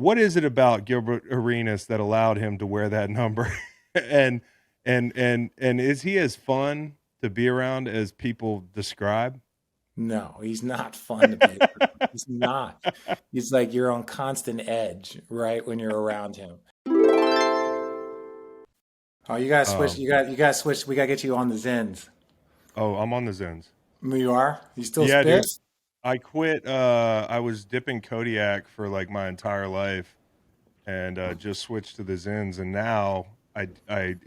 what is it about Gilbert Arenas that allowed him to wear that number? and and is he as fun to be around as people describe? No, he's not fun to be around. He's not. He's like you're on constant edge, right, when you're around him. Oh, you gotta switch. Um, You gotta switch. We gotta get you on the Zens. oh, I'm on the Zens. You are? You still Yeah, spit? dude. I quit. I was dipping Kodiak for like my entire life, and just switched to the Zins, and now I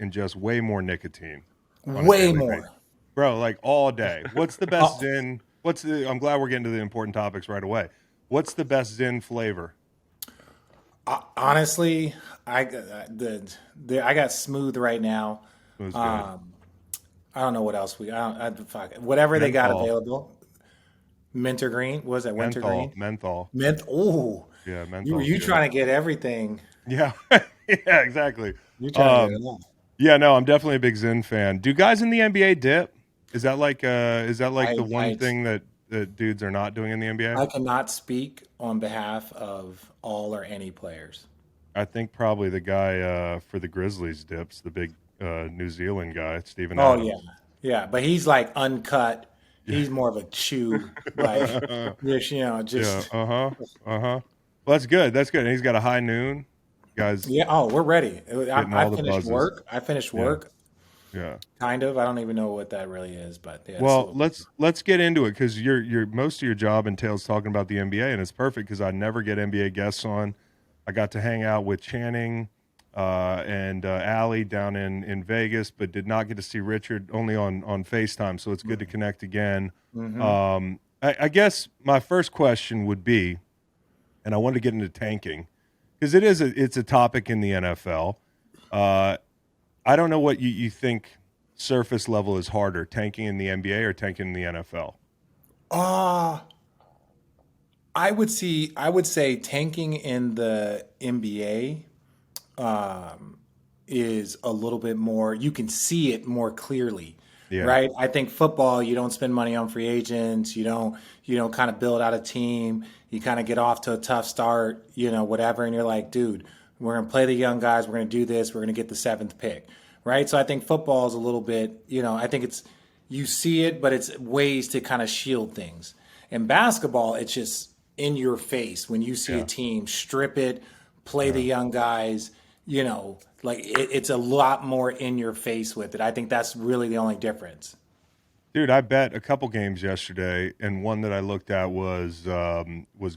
ingest way more nicotine on a Way daily basis, more. bro. Like all day. What's the best Oh, Zin? What's the? I'm glad we're getting to the important topics right away. What's the best Zin flavor? honestly, I got smooth right now. It was good. Um, I don't know what else fuck it. Whatever they got Menthol, available. Mint or green? What was that menthol, wintergreen? menthol. Mint. Oh, Yeah, you menthol's you good. trying to get everything? Yeah, yeah, exactly. You trying to get it Um, all? yeah, no, I'm definitely a big Zen fan. Do guys in the NBA dip? Is that like I the one I thing that dudes are not doing in the NBA? I cannot speak on behalf of all or any players. I think probably the guy for the Grizzlies dips, the big New Zealand guy, Steven Oh yeah, Adams. yeah, but he's like uncut. Yeah. He's more of a chew, like just Yeah. just Uh-huh. Uh-huh. Well, that's good. That's good. And he's got a high noon. Guys yeah. Oh, we're ready. getting I all the finished buzzes. work. I finished Yeah. work, Yeah. kind of. I don't even know what that really is, but yeah, it's a Well, little. let's get into it because your most of your job entails talking about the NBA, and it's perfect because I never get NBA guests on. I got to hang out with Channing and Allie down in Vegas, but did not get to see Richard only on FaceTime. So it's good to connect again. Mm-hmm. I guess my first question would be, and I want to get into tanking because it's a topic in the NFL. Uh, I don't know what you think surface level is harder, tanking in the NBA or tanking in the NFL. Uh I would say tanking in the NBA is a little bit more, you can see it more clearly, Yeah, right? I think football, you don't spend money on free agents, you don't kind of build out a team, you kind of get off to a tough start, whatever, and you're like, dude, we're gonna play the young guys, we're gonna do this, we're gonna get the seventh pick, right? So I think football is a little bit, I think it's you see it, but it's ways to kind of shield things. In basketball, it's just in your face when you see a yeah, team strip it, play the yeah. young guys, like it's a lot more in your face with it. I think that's really the only difference. Dude, I bet a couple games yesterday, and one that I looked at was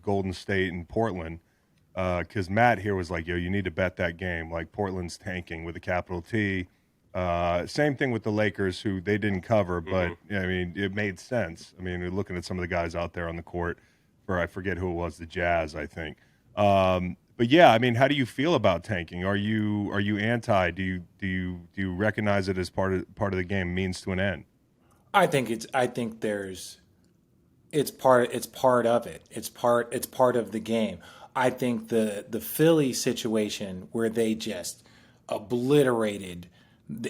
Golden State and Portland. Because Matt here was like, "Yo, you need to bet that game. Like Portland's tanking with a capital T." Same thing with the Lakers, who they didn't cover, but Hmm. I mean, it made sense. I mean, looking at some of the guys out there on the court for I forget who it was, the Jazz, I think. But yeah, I mean, how do you feel about tanking? Are you anti? Do you recognize it as part of the game, means to an end? I think there's it's part of it. It's part of the game. I think the Philly situation where they just obliterated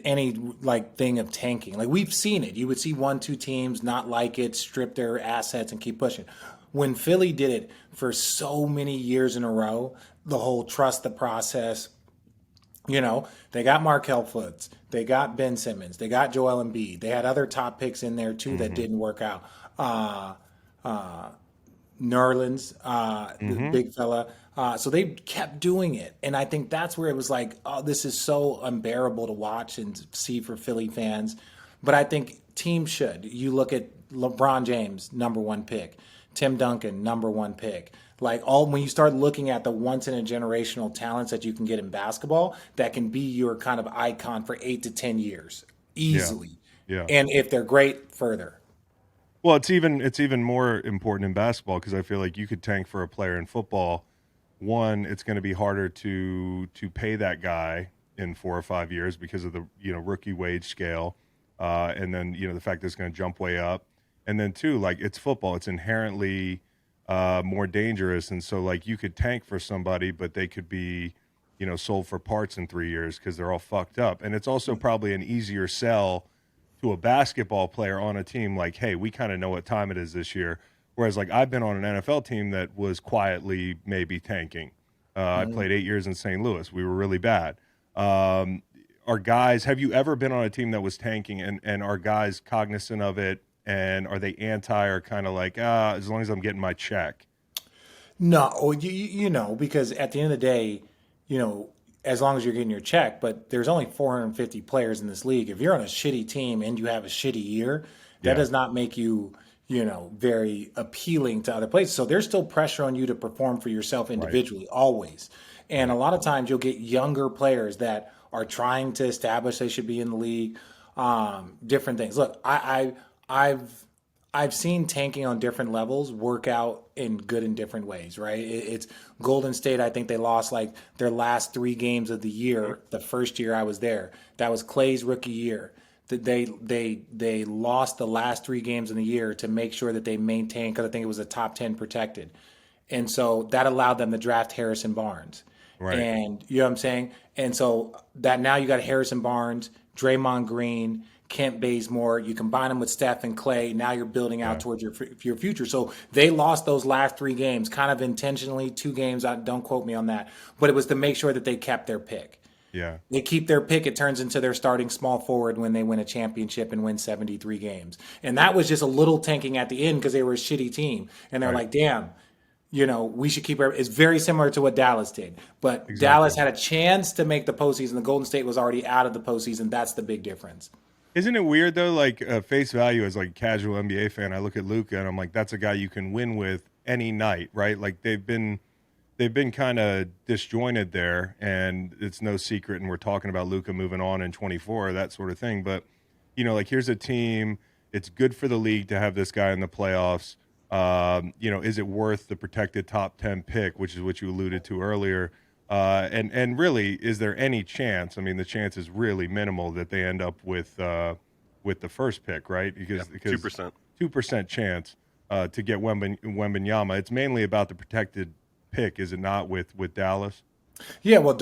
any like thing of tanking. Like we've seen it. You would see one, two teams not like it, strip their assets and keep pushing. When Philly did it for so many years in a row, the whole trust the process, they got Markel Fultz, they got Ben Simmons, they got Joel Embiid. They had other top picks in there too that Mm-hmm. didn't work out. Uh, uh, Nerlens, the Mm-hmm. big fella. So they kept doing it, and I think that's where it was like, oh, this is so unbearable to watch and see for Philly fans. But I think teams should. You look at LeBron James, number one pick, Tim Duncan, number one pick. Like all when you start looking at the once in a generational talents that you can get in basketball, that can be your kind of icon for 8 to 10 years Yeah, easily, yeah. and if they're great, further. Well, it's even more important in basketball because I feel like you could tank for a player in football. One, it's going to be harder to pay that guy in 4 or 5 years because of the rookie wage scale, and then the fact that it's going to jump way up, and then two, like it's football, it's inherently more dangerous, and so like you could tank for somebody, but they could be sold for parts in 3 years because they're all fucked up, and it's also probably an easier sell to a basketball player on a team like, hey, we kind of know what time it is this year. Whereas like I've been on an NFL team that was quietly maybe tanking. I played 8 years in St. Louis. We were really bad. Are guys, have you ever been on a team that was tanking, and are guys cognizant of it, and are they anti, or kind of like, as long as I'm getting my check? No, because at the end of the day, as long as you're getting your check, but there's only 450 players in this league. If you're on a shitty team and you have a shitty year, that does not make you, very appealing to other places. So there's still pressure on you to perform for yourself individually, always. And a lot of times you'll get younger players that are trying to establish they should be in the league, different things. Look, I've seen tanking on different levels work out in different ways, right? It's Golden State. I think they lost like their last 3 games of the year. The first year I was there, that was Clay's rookie year. That they lost the last 3 games in the year to make sure that they maintained, because I think it was a top 10 protected, and so that allowed them to draft Harrison Barnes. Right. And you know what I'm saying? And so that now you got Harrison Barnes, Draymond Green, Kent Bazemore. You combine them with Steph and Clay. Now you're building out towards your future. So they lost those last 3 games, kind of intentionally. 2 games, don't quote me on that, but it was to make sure that they kept their pick. Yeah. They keep their pick. It turns into their starting small forward when they win a championship and win 73 games. And that was just a little tanking at the end because they were a shitty team. And they're like, damn, we should keep it's very similar to what Dallas did. But Dallas had a chance to make the postseason. The Golden State was already out of the postseason. That's the big difference. Isn't it weird though? Like face value as like a casual NBA fan, I look at Luka and I'm like, that's a guy you can win with any night, right? Like they've been kind of disjointed there, and it's no secret. And we're talking about Luka moving on in 24, that sort of thing. But like here's a team. It's good for the league to have this guy in the playoffs. Is it worth the protected top 10 pick, which is what you alluded to earlier? And really, is there any chance? I mean, the chance is really minimal that they end up with the first pick, right? Because 2% chance to get Wembanyama. It's mainly about the protected pick, is it not? With Dallas. Yeah, well,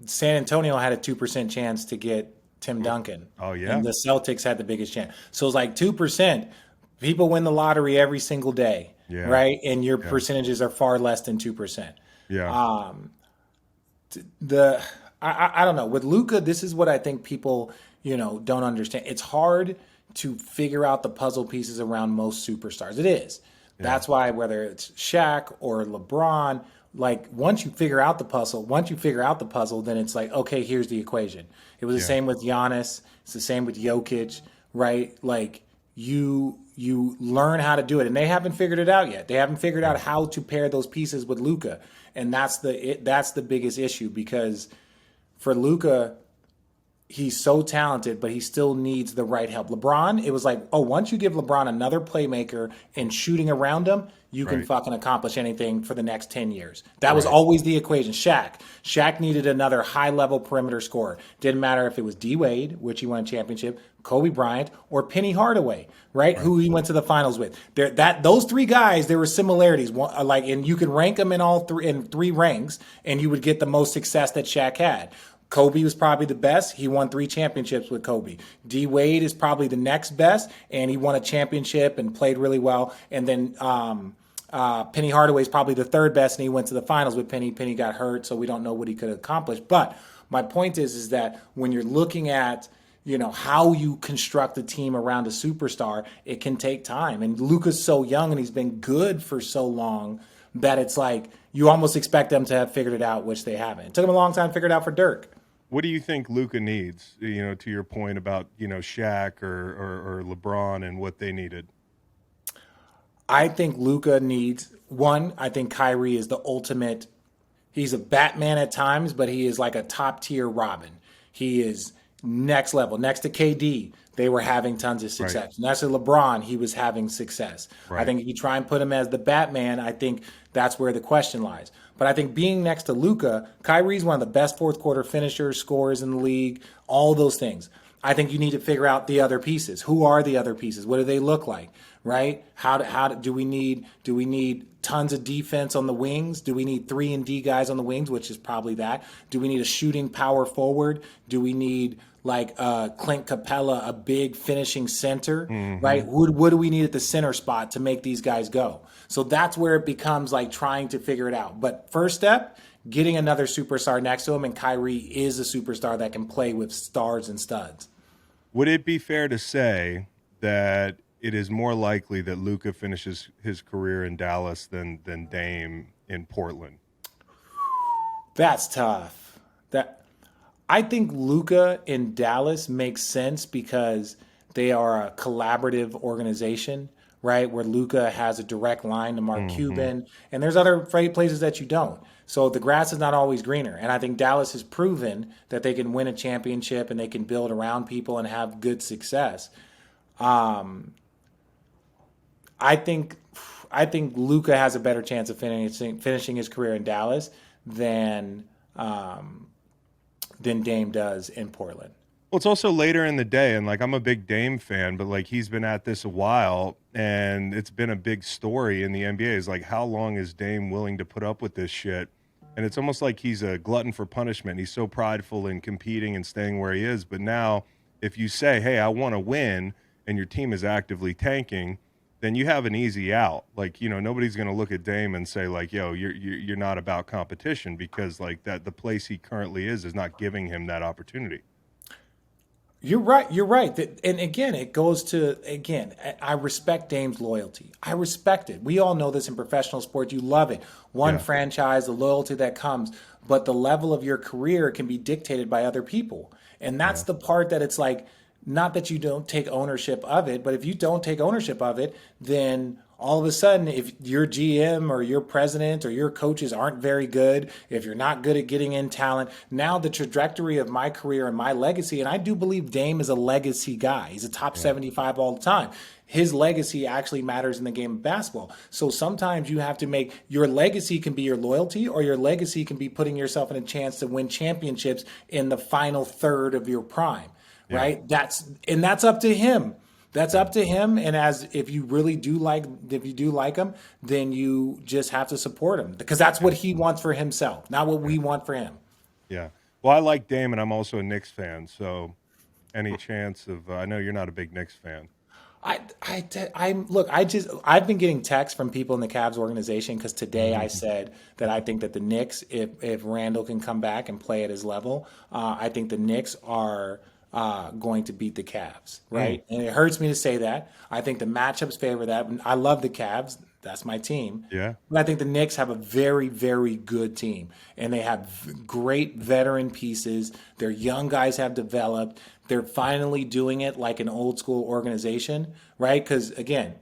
San Antonio had a 2% chance to get Tim Duncan. Oh yeah, and the Celtics had the biggest chance. So it's like 2%. People win the lottery every single day, right? And your percentages are far less than 2%. Yeah. I don't know. With Luka, this is what I think people, don't understand. It's hard to figure out the puzzle pieces around most superstars. It is. Yeah. That's why whether it's Shaq or LeBron, like once you figure out the puzzle, then it's like, okay, here's the equation. It was the same with Giannis. It's the same with Jokic, right? Like you learn how to do it, and they haven't figured it out yet. They haven't figured out how to pair those pieces with Luka, and that's the biggest issue, because for Luka, he's so talented, but he still needs the right help. LeBron, it was like, once you give LeBron another playmaker and shooting around him, you can fucking accomplish anything for the next 10 years. That was always the equation. Shaq needed another high-level perimeter scorer. Didn't matter if it was D. Wade, which he won a championship, Kobe Bryant, or Penny Hardaway, right? Who he went to the finals with. Those 3 guys, there were similarities. And you could rank them in 3 ranks, and you would get the most success that Shaq had. Kobe was probably the best. He won 3 championships with Kobe. D. Wade is probably the next best, and he won a championship and played really well. And then Penny Hardaway is probably the 3rd best, and he went to the finals with Penny. Penny got hurt, so we don't know what he could accomplish. But my point is that when you're looking at how you construct a team around a superstar, it can take time. And Luka's so young, and he's been good for so long that it's like you almost expect them to have figured it out, which they haven't. It took them a long time to figure it out for Dirk. What do you think Luka needs, to your point about, Shaq or LeBron and what they needed? I think Luka needs, one, I think Kyrie is the ultimate. He's a Batman at times, but he is like a top-tier Robin. He is next level. Next to KD, they were having tons of success. Right. Next to LeBron, he was having success. Right. I think if you try and put him as the Batman, I think that's where the question lies. But I think being next to Luka, Kyrie's one of the best fourth-quarter finishers, scorers in the league, all those things. I think you need to figure out the other pieces. Who are the other pieces? What do they look like? Right? Do we need tons of defense on the wings? Do we need 3-and-D guys on the wings, which is probably that? Do we need a shooting power forward? Do we need like Clint Capella, a big finishing center, right? What do we need at the center spot to make these guys go? So that's where it becomes like trying to figure it out. But first step getting another superstar next to him, and Kyrie is a superstar that can play with stars and studs. Would it be fair to say that it is more likely that Luka finishes his career in Dallas than Dame in Portland? That's tough. I think Luka in Dallas makes sense because they are a collaborative organization, right? Where Luka has a direct line to Mark Cuban, and there's other places that you don't. So the grass is not always greener. And I think Dallas has proven that they can win a championship and they can build around people and have good success. I think Luka has a better chance of finishing his career in Dallas than Dame does in Portland. Well, it's also later in the day, and like I'm a big Dame fan, but like he's been at this a while, and it's been a big story in the NBA. Is like, how long is Dame willing to put up with this shit? And it's almost like he's a glutton for punishment. He's so prideful in competing and staying where he is. But now, if you say, "Hey, I want to win," and your team is actively tanking, then you have an easy out. Like, you know, nobody's going to look at Dame and say like, "Yo, you're not about competition," because like that the place he currently is not giving him that opportunity. You're right. You're right. And again, it goes to, I respect Dame's loyalty. I respect it. We all know this in professional sports. You love it. One franchise, the loyalty that comes, but the level of your career can be dictated by other people. And that's the part that it's like, not that you don't take ownership of it, but if you don't take ownership of it, then all of a sudden, if your GM or your president or your coaches aren't very good, if you're not good at getting in talent, now the trajectory of my career and my legacy, and I do believe Dame is a legacy guy. He's a top 75 all the time. His legacy actually matters in the game of basketball. So sometimes you have to make your legacy can be your loyalty, or your legacy can be putting yourself in a chance to win championships in the final third of your prime, right? That's up to him. That's up to him. And if you do like him, then you just have to support him because that's what he wants for himself, not what we want for him. Yeah. Well, I like Dame, and I'm also a Knicks fan. So, any chance of? I know you're not a big Knicks fan. I've been getting texts from people in the Cavs organization because today I said that I think that the Knicks, if Randall can come back and play at his level, I think the Knicks are going to beat the Cavs, right? And it hurts me to say that. I think the matchups favor that. I love the Cavs. That's my team. Yeah. But I think the Knicks have a very, very good team. And they have great veteran pieces. Their young guys have developed. They're finally doing it like an old school organization, right? Because, again,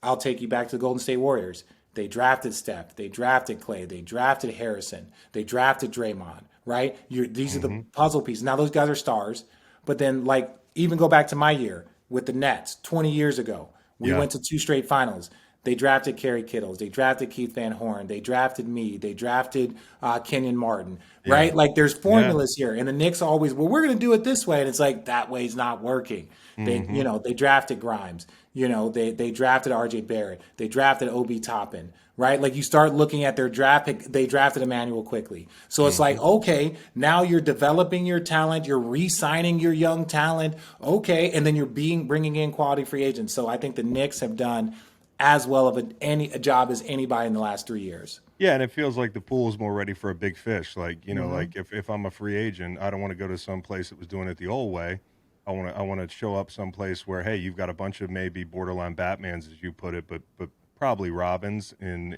I'll take you back to the Golden State Warriors. They drafted Steph. They drafted Clay. They drafted Harrison. They drafted Draymond, right? These are the puzzle pieces. Now, those guys are stars. But then, like, even go back to my year with the Nets 20 years ago. We went to 2 straight finals. They drafted Kerry Kittles. They drafted Keith Van Horn. They drafted me. They drafted Kenyon Martin, right? Like, there's formulas here. And the Knicks always, well, we're going to do it this way. And it's like, that way's not working. They drafted Grimes. They drafted R.J. Barrett. They drafted Obi Toppin, right? Like, you start looking at their draft pick, they drafted Emmanuel quickly. So it's like, okay, now you're developing your talent, you're re-signing your young talent, okay, and then you're bringing in quality free agents. So I think the Knicks have done as well of a job as anybody in the last 3 years. Yeah, and it feels like the pool is more ready for a big fish. Like, like if I'm a free agent, I don't want to go to some place that was doing it the old way. I want to show up someplace where, hey, you've got a bunch of maybe borderline Batmans, as you put it, but probably Robins in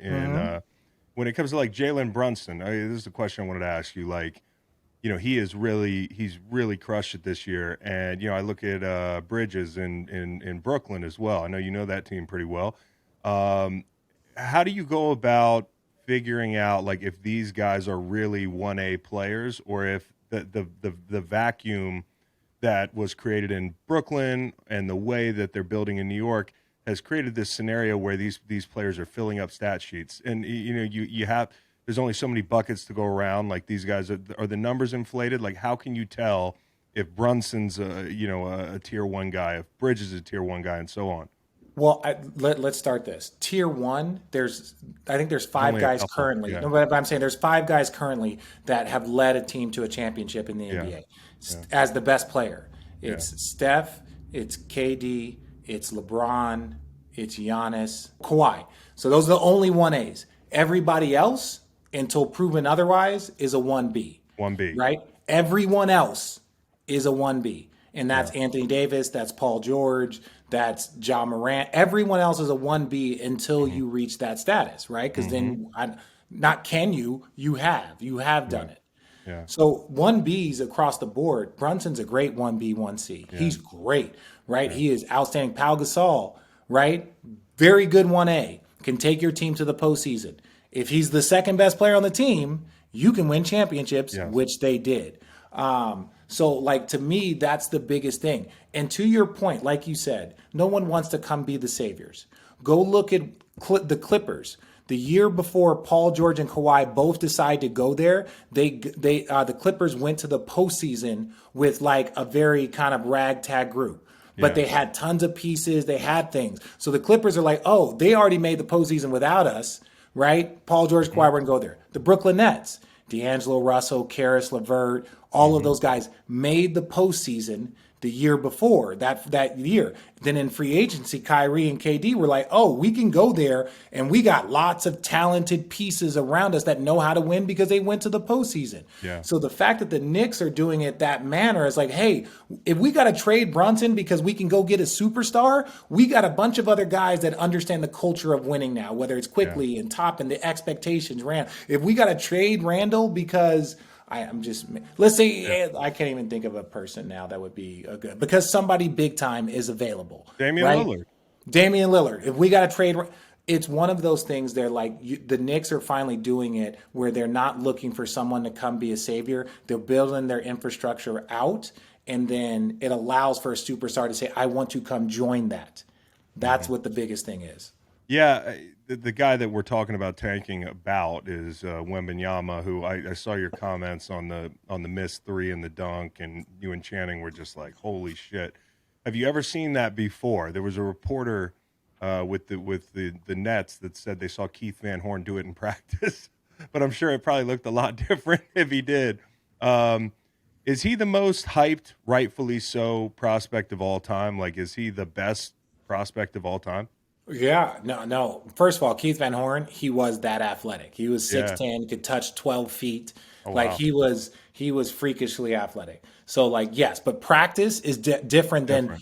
when it comes to like Jalen Brunson. This is a question I wanted to ask you. Like, he's really crushed it this year, and I look at Bridges in Brooklyn as well. I know you know that team pretty well. How do you go about figuring out like if these guys are really 1A players, or if the vacuum that was created in Brooklyn and the way that they're building in New York has created this scenario where these players are filling up stat sheets, and you have there's only so many buckets to go around. Like, these guys are the numbers inflated? Like, how can you tell if Brunson's a tier 1 guy, if Bridges is a tier 1 guy, and so on? Well, let's start this. Tier 1, I think there's 5 guys currently. Yeah. No, but I'm saying there's 5 guys currently that have led a team to a championship in the NBA as the best player. It's Steph, it's KD, it's LeBron, it's Giannis, Kawhi. So those are the only 1As. Everybody else until proven otherwise, is a 1B. 1B. Right? Everyone else is a 1B. And that's Anthony Davis, that's Paul George, that's Ja Morant. Everyone else is a 1B until you reach that status, right? Because then, not can you, you have done it. Yeah. So 1Bs across the board. Brunson's a great 1B, 1C. He's great, right? He is outstanding. Pau Gasol, right? Very good 1A. Can take your team to the postseason. If he's the second best player on the team, you can win championships, which they did. So, like, to me, that's the biggest thing. And to your point, like you said, no one wants to come be the saviors. Go look at the Clippers. The year before Paul George and Kawhi both decided to go there, the Clippers went to the postseason with like a very kind of ragtag group. But they had tons of pieces. They had things. So the Clippers are like, oh, they already made the postseason without us, right? Paul George, Kawhi wouldn't go there. The Brooklyn Nets, D'Angelo Russell, Karis LeVert, all of those guys made the postseason the year before that year. Then in free agency, Kyrie and KD were like, oh, we can go there, and we got lots of talented pieces around us that know how to win because they went to the postseason. Yeah. So the fact that the Knicks are doing it that manner is like, hey, if we got to trade Brunson because we can go get a superstar, we got a bunch of other guys that understand the culture of winning now, whether it's quickly and top and the expectations. If we got to trade Randall because let's say I can't even think of a person now that would be a good, because somebody big time is available. Damian Lillard. Damian Lillard. If we got to trade, it's one of those things. They're like, the Knicks are finally doing it where they're not looking for someone to come be a savior. They're building their infrastructure out, and then it allows for a superstar to say, I want to come join that. That's what the biggest thing is. Yeah, the guy that we're talking about tanking about is Wembanyama, who I saw your comments on the missed three and the dunk, and you and Channing were just like, holy shit. Have you ever seen that before? There was a reporter with the Nets that said they saw Keith Van Horn do it in practice, but I'm sure it probably looked a lot different if he did. Is he the most hyped, rightfully so, prospect of all time? Like, is he the best prospect of all time? Yeah, no. First of all, Keith Van Horn, he was that athletic. He was 6'10", could touch 12 feet. Oh, like wow. he was freakishly athletic. So like, yes, but practice is different than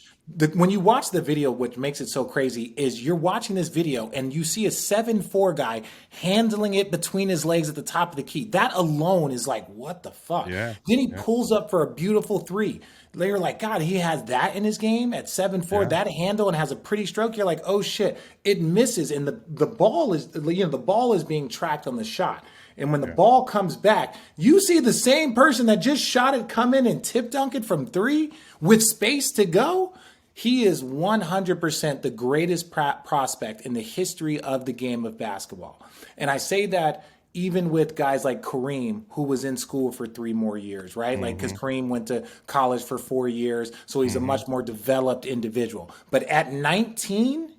when you watch the video. What makes it so crazy is you're watching this video and you see a 7'4" guy handling it between his legs at the top of the key. That alone is like, what the fuck? Yeah. Then he pulls up for a beautiful three. You're like, God, he has that in his game at 7'4", that handle, and has a pretty stroke. You're like, oh shit, it misses, and the ball is being tracked on the shot. And when the ball comes back, you see the same person that just shot it come in and tip dunk it from three with space to go. He is 100% the greatest prospect in the history of the game of basketball. And I say that even with guys like Kareem, who was in school for 3 more years, right? Like, because Kareem went to college for 4 years, so he's a much more developed individual. But at 19,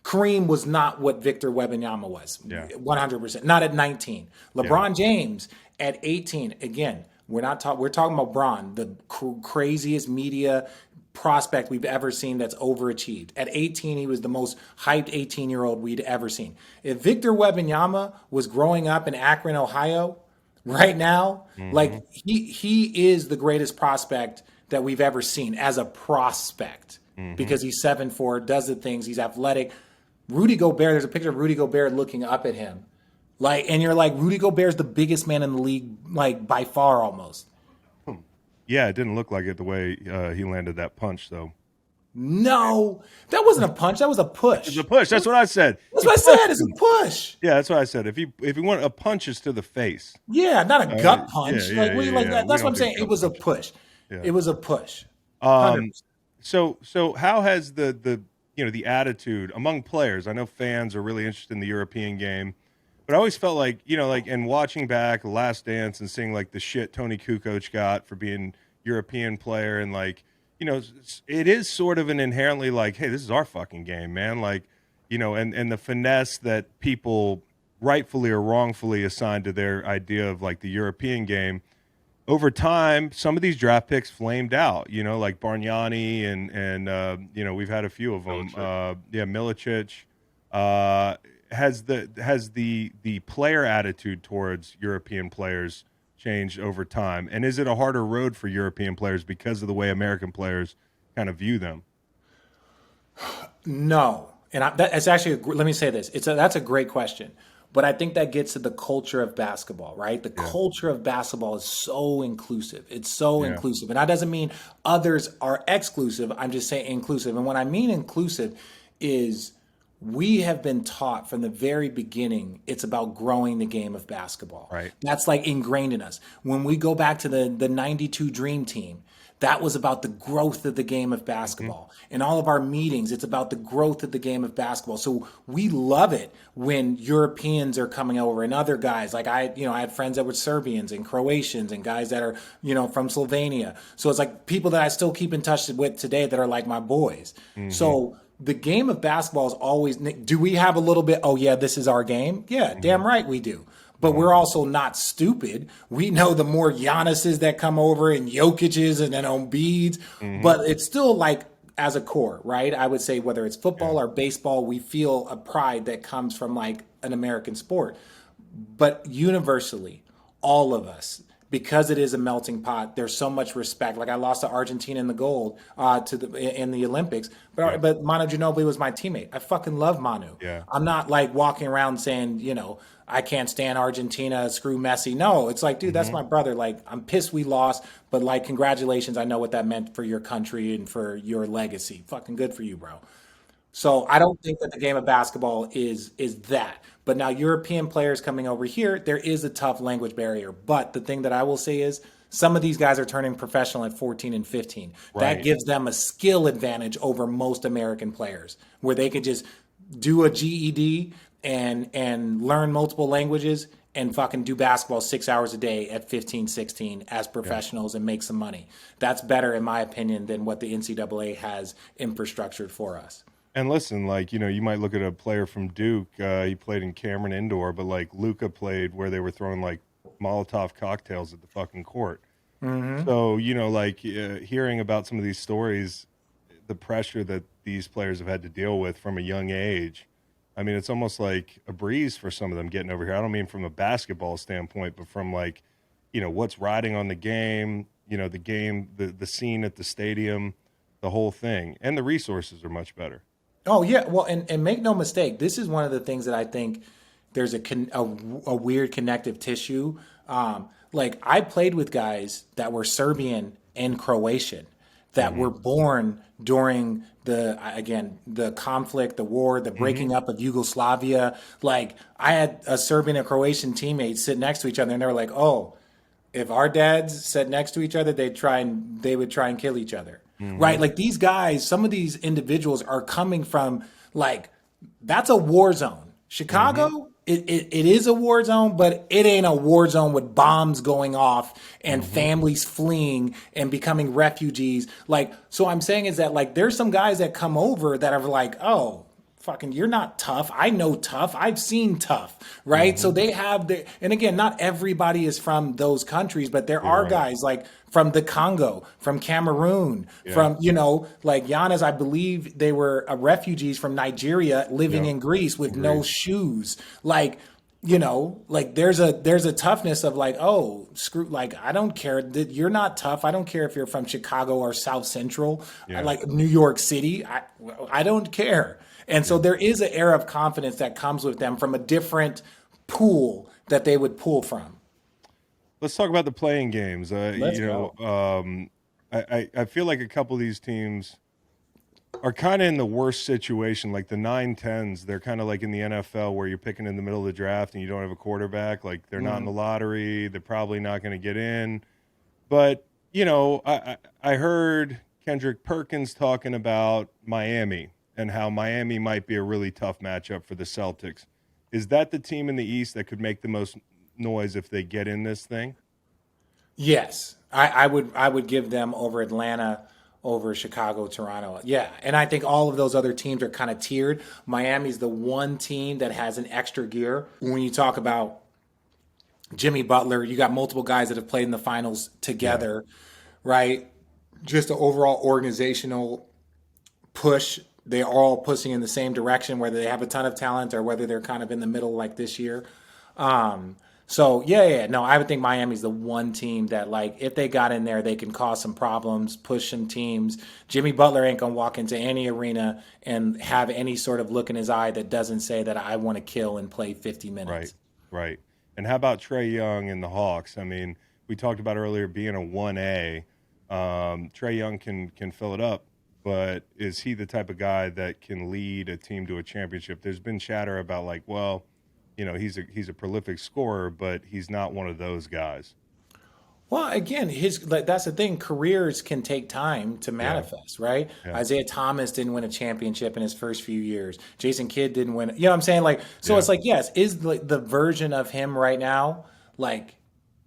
Kareem was not what Victor Wembanyama was. 100%. Not at 19. LeBron James at 18. Again, we're talking about Bron, the craziest media prospect we've ever seen that's overachieved. At 18, he was the most hyped 18-year-old we'd ever seen. If Victor Wembanyama was growing up in Akron, Ohio, right now, like he is the greatest prospect that we've ever seen as a prospect, because he's 7'4", does the things, he's athletic. Rudy Gobert, there's a picture of Rudy Gobert looking up at him. Like, and you're like, Rudy Gobert's the biggest man in the league, like by far almost. Yeah, it didn't look like it the way he landed that punch, though. No, that wasn't a punch. That was a push. It's a push. That's what I said. That's what I said. It's a push. Yeah, that's what I said. If you want a punch, it's to the face. Yeah, not a gut punch. Yeah, Like that. That's what I'm saying. It was a push. It was a push. 100%. So how has the the attitude among players? I know fans are really interested in the European game, but I always felt like and watching back Last Dance and seeing like the shit Tony Kukoc got for being European player, and like it is sort of an inherently like, hey, this is our fucking game, man. Like and the finesse that people rightfully or wrongfully assigned to their idea of like the European game. Over time, some of these draft picks flamed out, like Bargnani and we've had a few of them. Milicic. has the player attitude towards European players changed over time? And is it a harder road for European players because of the way American players kind of view them? No, and that's actually let me say this. That's a great question, but I think that gets to the culture of basketball, right? The Yeah. culture of basketball is so inclusive. It's so Yeah. inclusive, and that doesn't mean others are exclusive. I'm just saying inclusive, and when I mean inclusive, is we have been taught from the very beginning it's about growing the game of basketball. Right. That's like ingrained in us. When we go back to the 92 Dream Team, that was about the growth of the game of Hmm. basketball. In all of our meetings, it's about the growth of the game of basketball. So we love it when Europeans are coming over and other guys. Like I had friends that were Serbians and Croatians and guys that are, from Slovenia. So it's like people that I still keep in touch with today that are like my boys. Hmm. So the game of basketball is always, do we have a little bit, oh yeah, this is our game? Yeah, Hmm. damn right we do. But Hmm. we're also not stupid. We know the more Giannis's that come over and Jokic's and then Embiid's, Hmm. but it's still like as a core, right? I would say whether it's Yeah. football or baseball, we feel a pride that comes from like an American sport. But universally, all of us, because it is a melting pot, there's so much respect. Like I lost to Argentina in the gold in the Olympics, Yeah. but Manu Ginobili was my teammate. I fucking love Manu. Yeah. I'm not like walking around saying, I can't stand Argentina, screw Messi. No, it's like, dude, that's Hmm. my brother. Like, I'm pissed we lost, but like, congratulations. I know what that meant for your country and for your legacy. Fucking good for you, bro. So I don't think that the game of basketball is that. But now European players coming over here, there is a tough language barrier. But the thing that I will say is some of these guys are turning professional at 14 and 15. That Right. gives them a skill advantage over most American players where they could just do a GED and learn multiple languages and fucking do basketball 6 hours a day at 15, 16 as Yeah. professionals and make some money. That's better, in my opinion, than what the NCAA has infrastructured for us. And listen, like, you might look at a player from Duke. He played in Cameron Indoor, but like Luka played where they were throwing like Molotov cocktails at the fucking court. So, like hearing about some of these stories, the pressure that these players have had to deal with from a young age. I mean, it's almost like a breeze for some of them getting over here. I don't mean from a basketball standpoint, but from like, what's riding on the game, the game, the scene at the stadium, the whole thing. And the resources are much better. Oh yeah, well, and make no mistake, this is one of the things that I think there's a weird connective tissue. Like I played with guys that were Serbian and Croatian that Hmm. were born during the conflict, the war, the Hmm. breaking up of Yugoslavia. Like I had a Serbian and Croatian teammate sit next to each other, and they were like, "Oh, if our dads sat next to each other, they would try and kill each other." Hmm. Right? Like these guys, some of these individuals are coming from like that's a war zone. Hmm. Chicago, it is a war zone, but it ain't a war zone with bombs going off and Hmm. families fleeing and becoming refugees. Like, so I'm saying is that like there's some guys that come over that are like, oh, fucking you're not tough. I know tough. I've seen tough, right? So Hmm. they have the and again, not everybody is from those countries, but there You're are right. guys like from the Congo, from Cameroon, Yeah. from like Giannis, I believe they were refugees from Nigeria living Yep. in Greece with no Agreed. shoes. Like like there's a toughness of like, oh, screw, like I don't care that you're not tough. I don't care if you're from Chicago or South Central, Yeah. like New York City. I don't care. And so Yeah. there is an air of confidence that comes with them from a different pool that they would pull from. Let's talk about the playing games. Let's go. I feel like a couple of these teams are kind of in the worst situation. Like the 9-10s, they're kind of like in the NFL where you're picking in the middle of the draft and you don't have a quarterback. Like they're not in the lottery. They're probably not going to get in. But, I heard Kendrick Perkins talking about Miami and how Miami might be a really tough matchup for the Celtics. Is that the team in the East that could make the most noise if they get in this thing? Yes, I would give them over Atlanta, over Chicago, Toronto. Yeah, and I think all of those other teams are kind of tiered. Miami's the one team that has an extra gear. When you talk about Jimmy Butler, you got multiple guys that have played in the finals Yeah. together, right? Just an overall organizational push they're all pushing in the same direction, whether they have a ton of talent or whether they're kind of in the middle like this year. So no, I would think Miami's the one team that, like, if they got in there, they can cause some problems, push some teams. Jimmy Butler ain't gonna walk into any arena and have any sort of look in his eye that doesn't say that I want to kill and play 50 minutes. Right. And how about Trae Young and the Hawks? I mean, we talked about earlier being a 1A. Trae Young can fill it up, but is he the type of guy that can lead a team to a championship? There's been chatter about, like, well, he's a prolific scorer, but he's not one of those guys. Well, again, that's the thing. Careers can take time to manifest, right? Yeah. Isaiah Thomas didn't win a championship in his first few years. Jason Kidd didn't win. You know what I'm saying? Like, so it's like, yes, is like the version of him right now, like,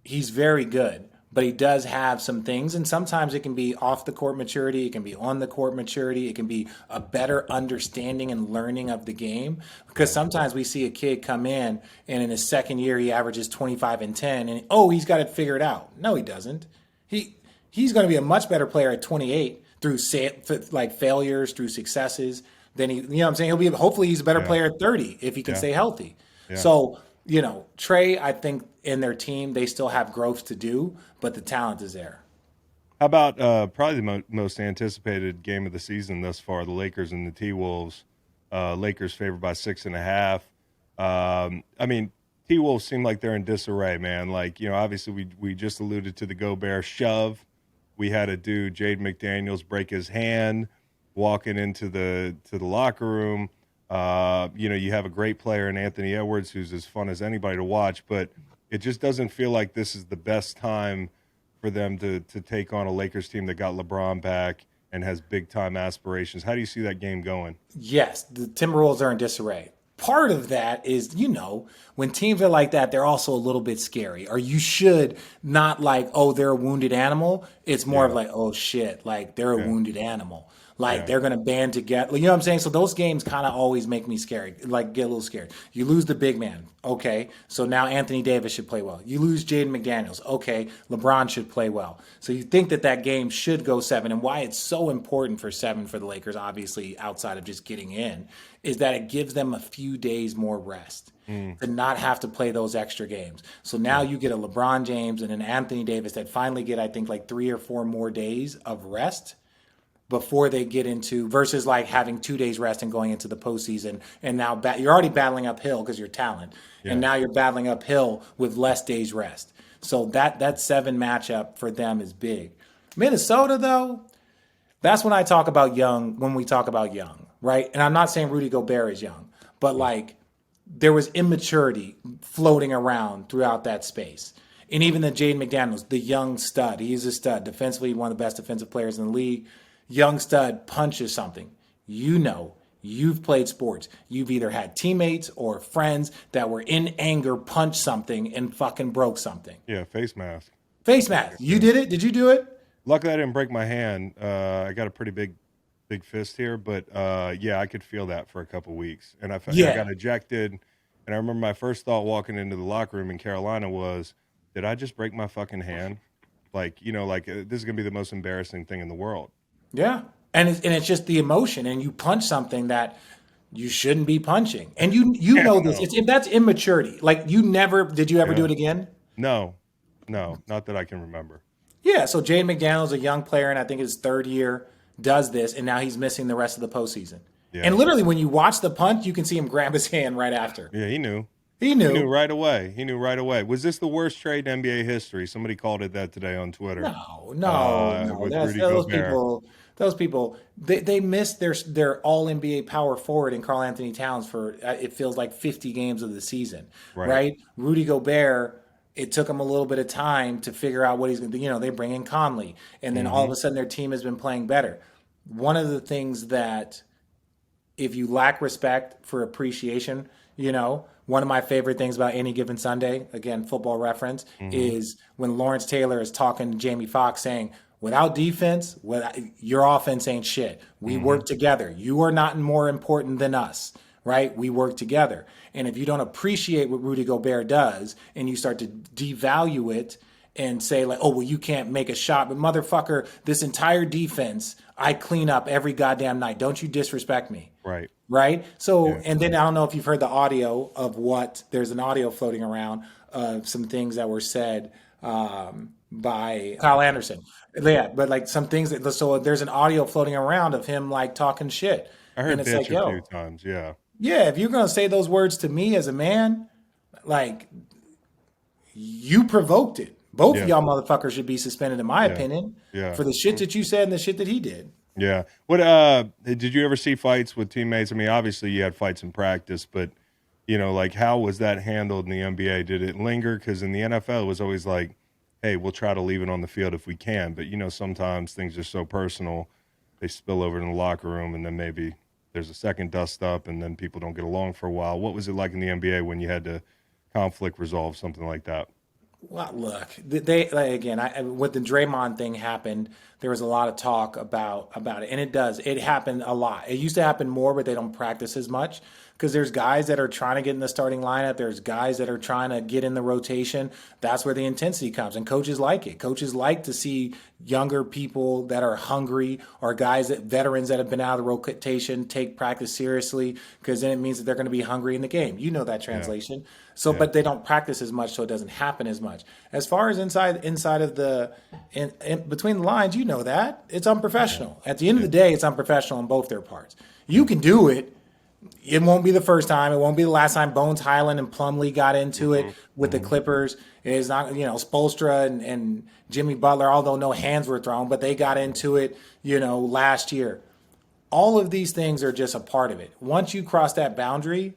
he's very good, but he does have some things, and sometimes it can be off the court maturity, it can be on the court maturity, it can be a better understanding and learning of the game. Because sometimes we see a kid come in and in his second year he averages 25 and 10, and he's got it figured out. No, he doesn't. He's going to be a much better player at 28 through failures, through successes. Than he, you know what I'm saying? Hopefully he's a better player at 30 if he can stay healthy. Yeah. So, Trae, I think in their team, they still have growth to do, but the talent is there. How about probably the most anticipated game of the season thus far, the Lakers and the T-Wolves? Lakers favored by 6.5. I mean, T-Wolves seem like they're in disarray, man. Like, obviously we just alluded to the Gobert shove. We had a dude, Jaden McDaniels, break his hand walking into the locker room. You have a great player in Anthony Edwards who's as fun as anybody to watch, but it just doesn't feel like this is the best time for them to take on a Lakers team that got LeBron back and has big-time aspirations. How do you see that game going? Yes, the Timberwolves are in disarray. Part of that is, when teams are like that, they're also a little bit scary. Or you should not like, they're a wounded animal. It's more of like, oh, shit, like they're a wounded animal. Like they're going to band together. You know what I'm saying? So those games kind of always make me scary, like get a little scared. You lose the big man. Okay. So now Anthony Davis should play well. You lose Jaden McDaniels. Okay. LeBron should play well. So you think that game should go 7. And why it's so important for 7 for the Lakers, obviously outside of just getting in, is that it gives them a few days more rest to not have to play those extra games. So now you get a LeBron James and an Anthony Davis that finally get, I think, like 3 or 4 more days of rest before they get into, versus like having 2 days rest and going into the postseason. And now you're already battling uphill because you're talent. Yeah. And now you're battling uphill with less days rest. So that 7 matchup for them is big. Minnesota, though, that's when we talk about young, right? And I'm not saying Rudy Gobert is young, but like there was immaturity floating around throughout that space. And even the Jaden McDaniels, the young stud, he's a stud. Defensively, one of the best defensive players in the league. Young stud punches something. You've played sports. You've either had teammates or friends that were in anger, punched something, and fucking broke something. Yeah, face mask. Face mask. You did it? Did you do it? Luckily, I didn't break my hand. I got a pretty big fist here, but I could feel that for a couple weeks. And I got ejected. And I remember my first thought walking into the locker room in Carolina was, did I just break my fucking hand? Like, this is going to be the most embarrassing thing in the world. Yeah. And it's just the emotion, and you punch something that you shouldn't be punching. And you know this. That's immaturity. Like did you ever do it again? No, not that I can remember. Yeah, so Jaden McDaniels, a young player, and I think his 3rd year, does this, and now he's missing the rest of the postseason. Yeah. And literally when you watch the punch, you can see him grab his hand right after. Yeah, he knew. He knew right away. Was this the worst trade in NBA history? Somebody called it that today on Twitter. No. Those people, they missed their all NBA power forward in Karl Anthony Towns for, it feels like 50 games of the season, right? Rudy Gobert, it took him a little bit of time to figure out what he's going to do. They bring in Conley, and then all of a sudden their team has been playing better. One of the things that, if you lack respect for appreciation, one of my favorite things about Any Given Sunday, again, football reference, is when Lawrence Taylor is talking to Jamie Foxx saying, without defense, your offense ain't shit. We work together. You are not more important than us, right? We work together. And if you don't appreciate what Rudy Gobert does and you start to devalue it and say like, oh, well, you can't make a shot, but motherfucker, this entire defense, I clean up every goddamn night. Don't you disrespect me. Right. Right. So, Yeah. and then I don't know if you've heard the audio of there's an audio floating around of some things that were said by Kyle Anderson. Yeah. But like some things so there's an audio floating around of him like talking shit. I heard And it's bitch like, a few yo, times. Yeah. yeah, if you're going to say those words to me as a man, like you provoked it. Both of y'all motherfuckers should be suspended, in my opinion, for the shit that you said and the shit that he did. Yeah. What did you ever see fights with teammates? I mean, obviously you had fights in practice, but like how was that handled in the NBA? Did it linger? Because in the NFL it was always like, hey, we'll try to leave it on the field if we can, but sometimes things are so personal, they spill over in the locker room, and then maybe there's a second dust up, and then people don't get along for a while. What was it like in the NBA when you had to conflict resolve something like that? Well, look, they again. When the Draymond thing happened, there was a lot of talk about it, and it happened a lot. It used to happen more, but they don't practice as much because there's guys that are trying to get in the starting lineup. There's guys that are trying to get in the rotation. That's where the intensity comes, and coaches like it. Coaches like to see younger people that are hungry or veterans that have been out of the rotation take practice seriously because then it means that they're going to be hungry in the game. You know that translation. Yeah. So, but they don't practice as much, so it doesn't happen as much. As far as inside of the between the lines, you know that it's unprofessional. At the end of the day, it's unprofessional on both their parts. You can do it. It won't be the first time. It won't be the last time Bones Highland and Plumlee got into it with the Clippers. It's not, Spoelstra and Jimmy Butler, although no hands were thrown, but they got into it, last year. All of these things are just a part of it. Once you cross that boundary,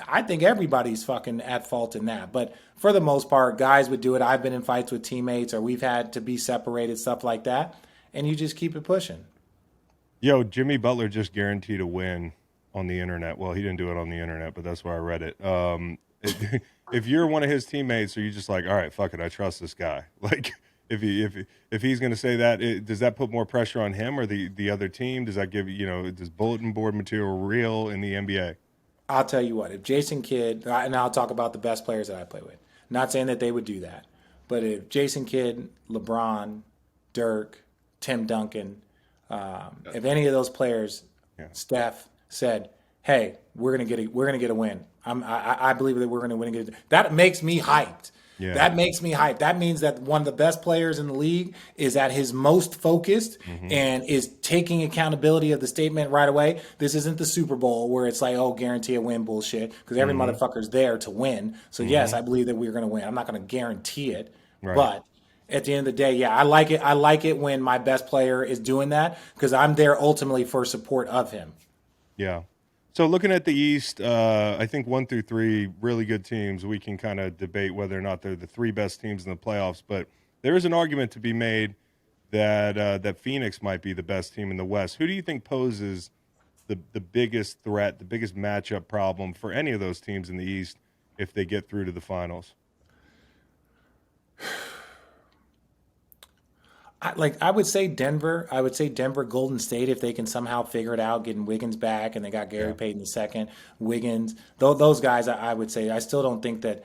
I think everybody's fucking at fault in that. But for the most part, guys would do it. I've been in fights with teammates or we've had to be separated, stuff like that. And you just keep it pushing. Yo, Jimmy Butler just guaranteed a win on the internet. Well, he didn't do it on the internet, but that's where I read it. If you're one of his teammates, are you just like, all right, fuck it, I trust this guy? Like, if he's going to say that, does that put more pressure on him or the other team? Does that give does bulletin board material real in the NBA? I'll tell you what, if Jason Kidd, and I'll talk about the best players that I play with, not saying that they would do that, but if Jason Kidd, LeBron, Dirk, Tim Duncan, if any of those players, Steph, said, "Hey, we're gonna get a win," I believe that we're gonna win and get it. That makes me hyped. Yeah. That makes me hyped. That means that one of the best players in the league is at his most focused and is taking accountability of the statement right away. This isn't the Super Bowl where it's like, oh, guarantee a win bullshit because every motherfucker's there to win. So, yes, I believe that we're going to win. I'm not going to guarantee it. Right. But at the end of the day, yeah, I like it. I like it when my best player is doing that because I'm there ultimately for support of him. Yeah. So looking at the East, I think 1 through 3 really good teams. We can kind of debate whether or not they're the 3 best teams in the playoffs, but there is an argument to be made that Phoenix might be the best team in the West. Who do you think poses the biggest threat, the biggest matchup problem for any of those teams in the East if they get through to the finals? I would say Denver. I would say Denver, Golden State, if they can somehow figure it out, getting Wiggins back, and they got Gary Payton II, Wiggins. Those guys, I would say. I still don't think that,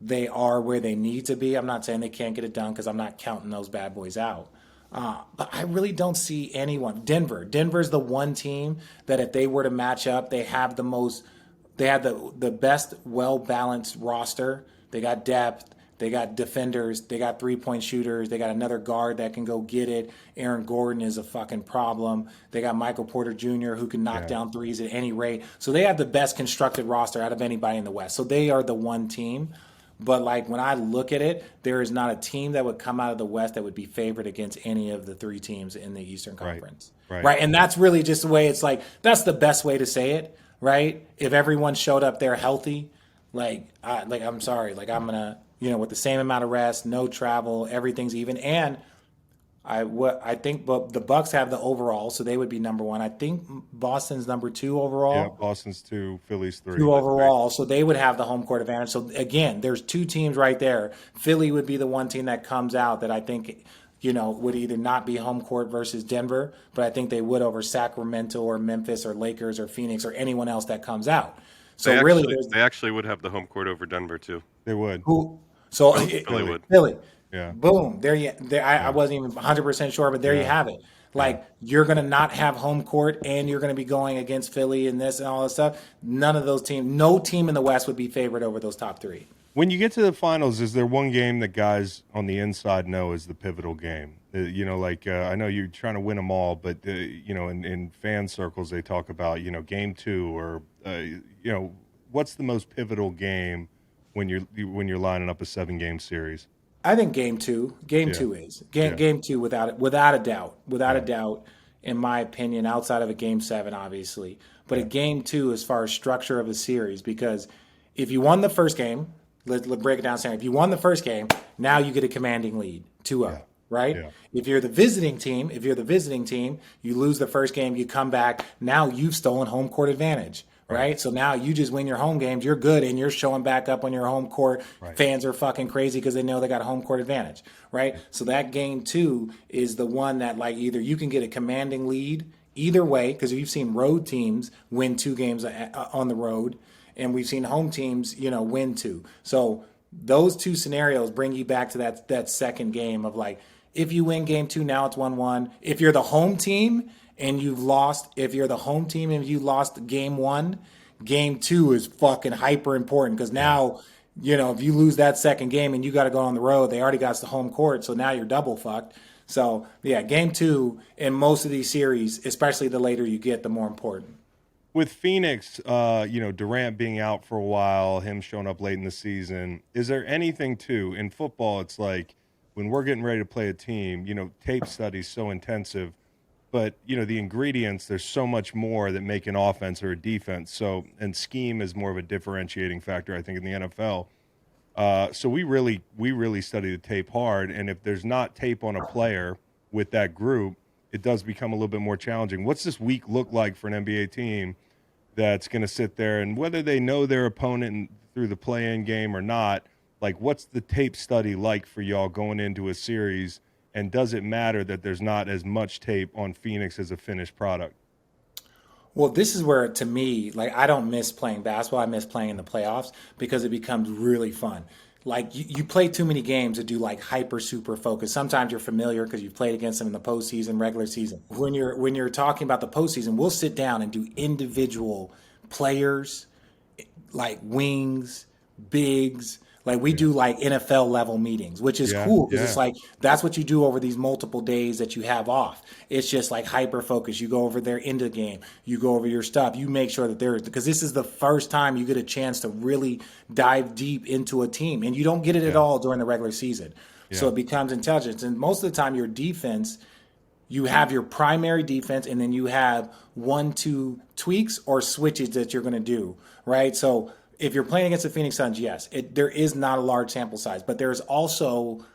they are where they need to be. I'm not saying they can't get it done because I'm not counting those bad boys out. But I really don't see anyone. Denver's the one team that if they were to match up, they have the best, well-balanced roster. They got depth. They got defenders. They got three-point shooters. They got another guard that can go get it. Aaron Gordon is a fucking problem. They got Michael Porter Jr. who can knock down threes at any rate. So they have the best constructed roster out of anybody in the West. So they are the one team. But when I look at it, there is not a team that would come out of the West that would be favored against any of the 3 teams in the Eastern Conference. Right? And that's really just the way it's that's the best way to say it, right? If everyone showed up there healthy, I'm sorry, I'm going to, with the same amount of rest, no travel, everything's even. And I think the Bucks have the overall, so they would be number 1. I think Boston's number 2 overall. Yeah, Boston's 2, Philly's 3. 2 overall, so they would have the home court advantage. So again, there's 2 teams right there. Philly would be the one team that comes out that I think, would either not be home court versus Denver, but I think they would over Sacramento or Memphis or Lakers or Phoenix or anyone else that comes out. So they actually would have the home court over Denver too. They would. So Philly would. Philly. Yeah. Boom. I Yeah. wasn't even 100% sure, but there you Yeah. have it. Yeah. Like, you're going to not have home court and you're going to be going against Philly and this and all this stuff. None of those teams, no team in the West would be favored over those top three. When you get to the finals, is there one game that guys on the inside know is the pivotal game? I know you're trying to win them all, but in fan circles they talk about game two or what's the most pivotal game when you're lining up a 7-game series? I think game two. Game Yeah, two is game. yeah, Game two without a doubt, yeah, in my opinion, outside of a game seven, obviously, but a yeah, game two as far as structure of the series. Because if you won the first game, let's break it down. Sam. If you won the first game, now you get a commanding lead, 2-0. yeah, Right? yeah, If you're the visiting team, you lose the first game, you come back. Now you've stolen home court advantage. right, Right. So now you just win your home games. You're good and you're showing back up on your home court. right. Fans are fucking crazy because they know they got home court advantage. Right. So that game two is the one that, like, either you can get a commanding lead either way, because we've seen road teams win 2 games on the road, and we've seen home teams, win 2. So those two scenarios bring you back to that second game of, like, if you win game two, now it's 1-1. If you're the home team and you've lost, if you're the home team and you lost game one, game two is fucking hyper important, because Yeah. now, if you lose that second game and you got to go on the road, they already got the home court, so now you're double fucked. So yeah, game two in most of these series, especially the later you get, the more important. With Phoenix, Durant being out for a while, him showing up late in the season, is there anything in football? It's like when we're getting ready to play a team, tape study's so intensive, but the ingredients, there's so much more that make an offense or a defense. So, and scheme is more of a differentiating factor, I think, in the NFL. So we really study the tape hard, and if there's not tape on a player with that group, it does become a little bit more challenging. What's this week look like for an NBA team that's going to sit there, and whether they know their opponent through the play-in game or not, like, what's the tape study like for y'all going into a series, and does it matter that there's not as much tape on Phoenix as a finished product? Well, this is where, to me, like, I don't miss playing basketball. I miss playing in the playoffs because it becomes really fun. Like, you play too many games to do, like, hyper super focus. Sometimes you're familiar because you've played against them in the postseason, regular season. When you're talking about the postseason, we'll sit down and do individual players, like wings, bigs. Like, we Yeah, do like NFL level meetings, which is yeah, cool because it's yeah, like that's what you do over these multiple days that you have off. It's just like hyper focus. You go over their end of the game, you go over your stuff, you make sure that because this is the first time you get a chance to really dive deep into a team, and you don't get it at yeah, all during the regular season. So yeah, it becomes intelligence, and most of the time your defense, you have your primary defense, and then you have 1-2 tweaks or switches that you're going to do, right? So if you're playing against the Phoenix Suns, yes, there is not a large sample size, but there's also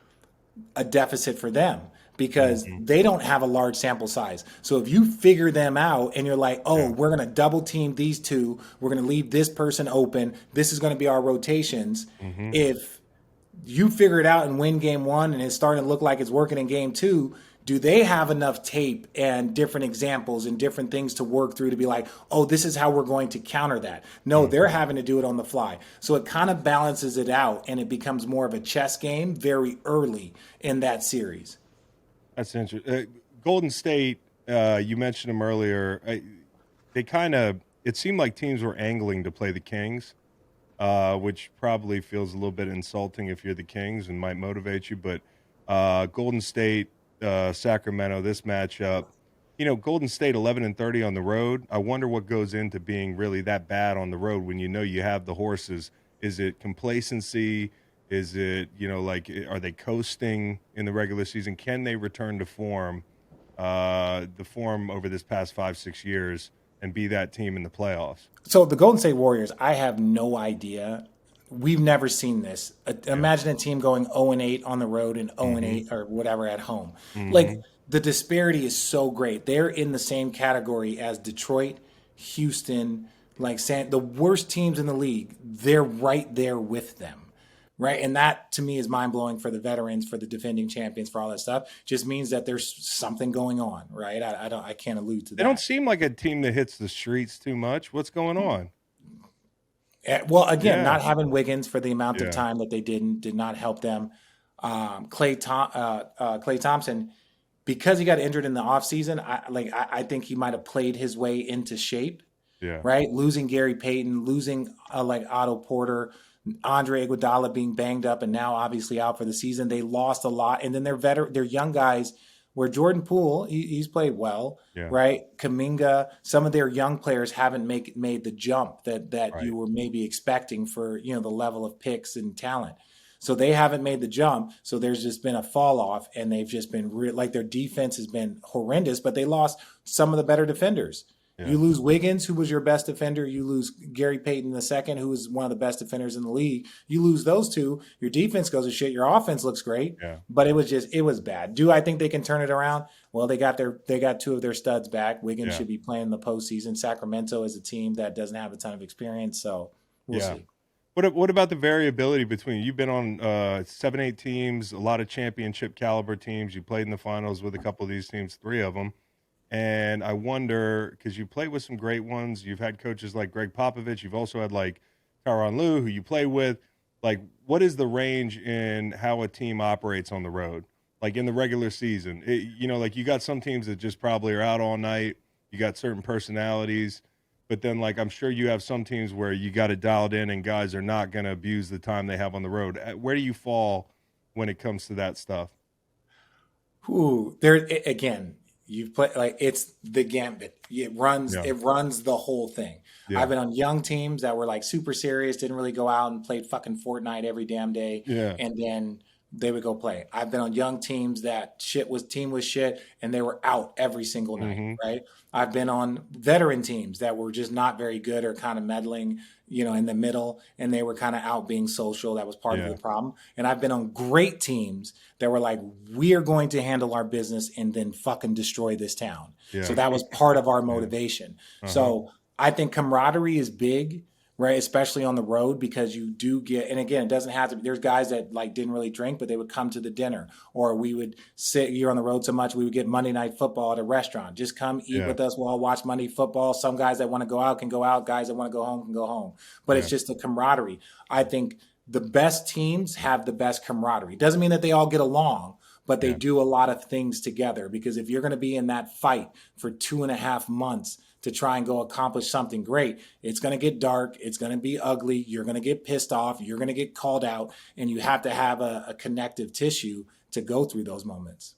a deficit for them because hmm, they don't have a large sample size. So if you figure them out and you're like, oh, yeah, we're going to double team these two, we're going to leave this person open, this is going to be our rotations. hmm, If you figure it out and win game one and it's starting to look like it's working in game two, do they have enough tape and different examples and different things to work through to be like, oh, this is how we're going to counter that? No, they're hmm. having to do it on the fly. So it kind of balances it out and it becomes more of a chess game very early in that series. That's interesting. Golden State, you mentioned them earlier. It seemed like teams were angling to play the Kings, which probably feels a little bit insulting if you're the Kings and might motivate you. But Golden State, Sacramento, this matchup, Golden State 11-30 on the road. I wonder what goes into being really that bad on the road when you have the horses. Is it complacency? Is it, are they coasting in the regular season? Can they return to the form over this past 5-6 years, and be that team in the playoffs? So the Golden State Warriors, I have no idea. We've never seen this. Yeah. Imagine a team going 0-8 on the road and Hmm. 0-8 or whatever at home. Like, Hmm. the disparity is so great. They're in the same category as Detroit, Houston, like the worst teams in the league. They're right there with them. Right. And that to me is mind blowing for the veterans, for the defending champions, for all that stuff. Just means that there's something going on. Right. I can't allude to They don't that. seem like a team that hits the streets too much. What's going on? Well, again, Yeah. not having Wiggins for the amount of Yeah. time that they did not help them. Clay Thompson, because he got injured in the offseason, I think he might have played his way into shape, Yeah. right? Losing Gary Payton, losing like Otto Porter, Andre Iguodala being banged up and now obviously out for the season. They lost a lot. And then their young guys, where Jordan Poole, he's played well, Yeah. right? Kaminga, some of their young players haven't made the jump that Right. you were maybe expecting for, the level of picks and talent. So they haven't made the jump. So there's just been a fall off, and they've just been like their defense has been horrendous, but they lost some of the better defenders. Yeah. You lose Wiggins, who was your best defender. You lose Gary Payton II, who was one of the best defenders in the league. You lose those two. Your defense goes to shit. Your offense looks great, Yeah. but it was bad. Do I think they can turn it around? Well, they got two of their studs back. Wiggins should be playing the postseason. Sacramento is a team that doesn't have a ton of experience, so we'll see. What about the variability between, you've been on 7-8 teams, a lot of championship caliber teams. You played in the finals with a couple of these teams, 3 of them. And I wonder, because you played with some great ones, you've had coaches like Greg Popovich, you've also had like Tyronn Lue, who you play with. Like, what is the range in how a team operates on the road? Like in the regular season, like you got some teams that just probably are out all night. You got certain personalities. But then, like, I'm sure you have some teams where you got it dialed in and guys are not going to abuse the time they have on the road. Where do you fall when it comes to that stuff? Again, you've played, like, it's the gambit. It runs the whole thing. Yeah. I've been on young teams that were like super serious, didn't really go out and played fucking Fortnite every damn day. Yeah. And then they would go play. I've been on young teams that team was shit and they were out every single night, right? I've been on veteran teams that were just not very good or kind of meddling, in the middle, and they were kind of out being social. That was part of the problem. And I've been on great teams that were like, we are going to handle our business and then fucking destroy this town. Yeah. So that was part of our motivation. Yeah. So I think camaraderie is big, right? Especially on the road, because you do get, and again, it doesn't have to be, there's guys that like didn't really drink, but they would come to the dinner, or we would sit, you're on the road so much, we would get Monday Night Football at a restaurant. Just come eat with us. We'll all watch Monday football. Some guys that want to go out can go out. Guys that want to go home can go home. But it's just the camaraderie. I think the best teams have the best camaraderie. Doesn't mean that they all get along, but they do a lot of things together, because if you're going to be in that fight for 2.5 months to try and go accomplish something great, it's going to get dark. It's going to be ugly. You're going to get pissed off. You're going to get called out, and you have to have a connective tissue to go through those moments.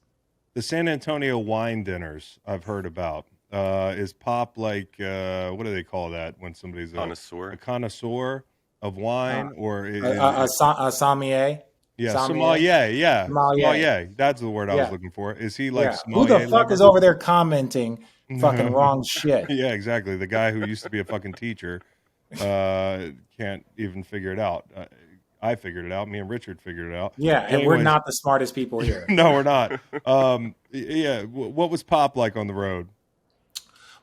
The San Antonio wine dinners I've heard about. Is Pop like, what do they call that when somebody's a connoisseur of wine, or a sommelier? Yeah, sommelier. Yeah, sommelier. That's the word I was looking for. Is he like sommelier? Who the fuck is over there commenting fucking wrong shit? Yeah, exactly. The guy who used to be a fucking teacher can't even figure it out. I figured it out. Me and Richard figured it out. Yeah, and we're not the smartest people here. No, we're not. What was Pop like on the road?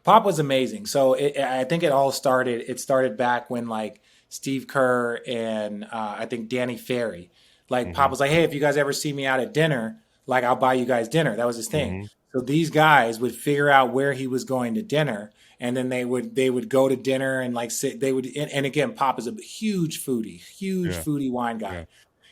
Pop was amazing. So I think it started back when like Steve Kerr and I think Danny Ferry, like Pop was like, hey, if you guys ever see me out at dinner, like I'll buy you guys dinner. That was his thing. So these guys would figure out where he was going to dinner, and then they would go to dinner and like sit. They would, and again, Pop is a huge foodie wine guy. Yeah.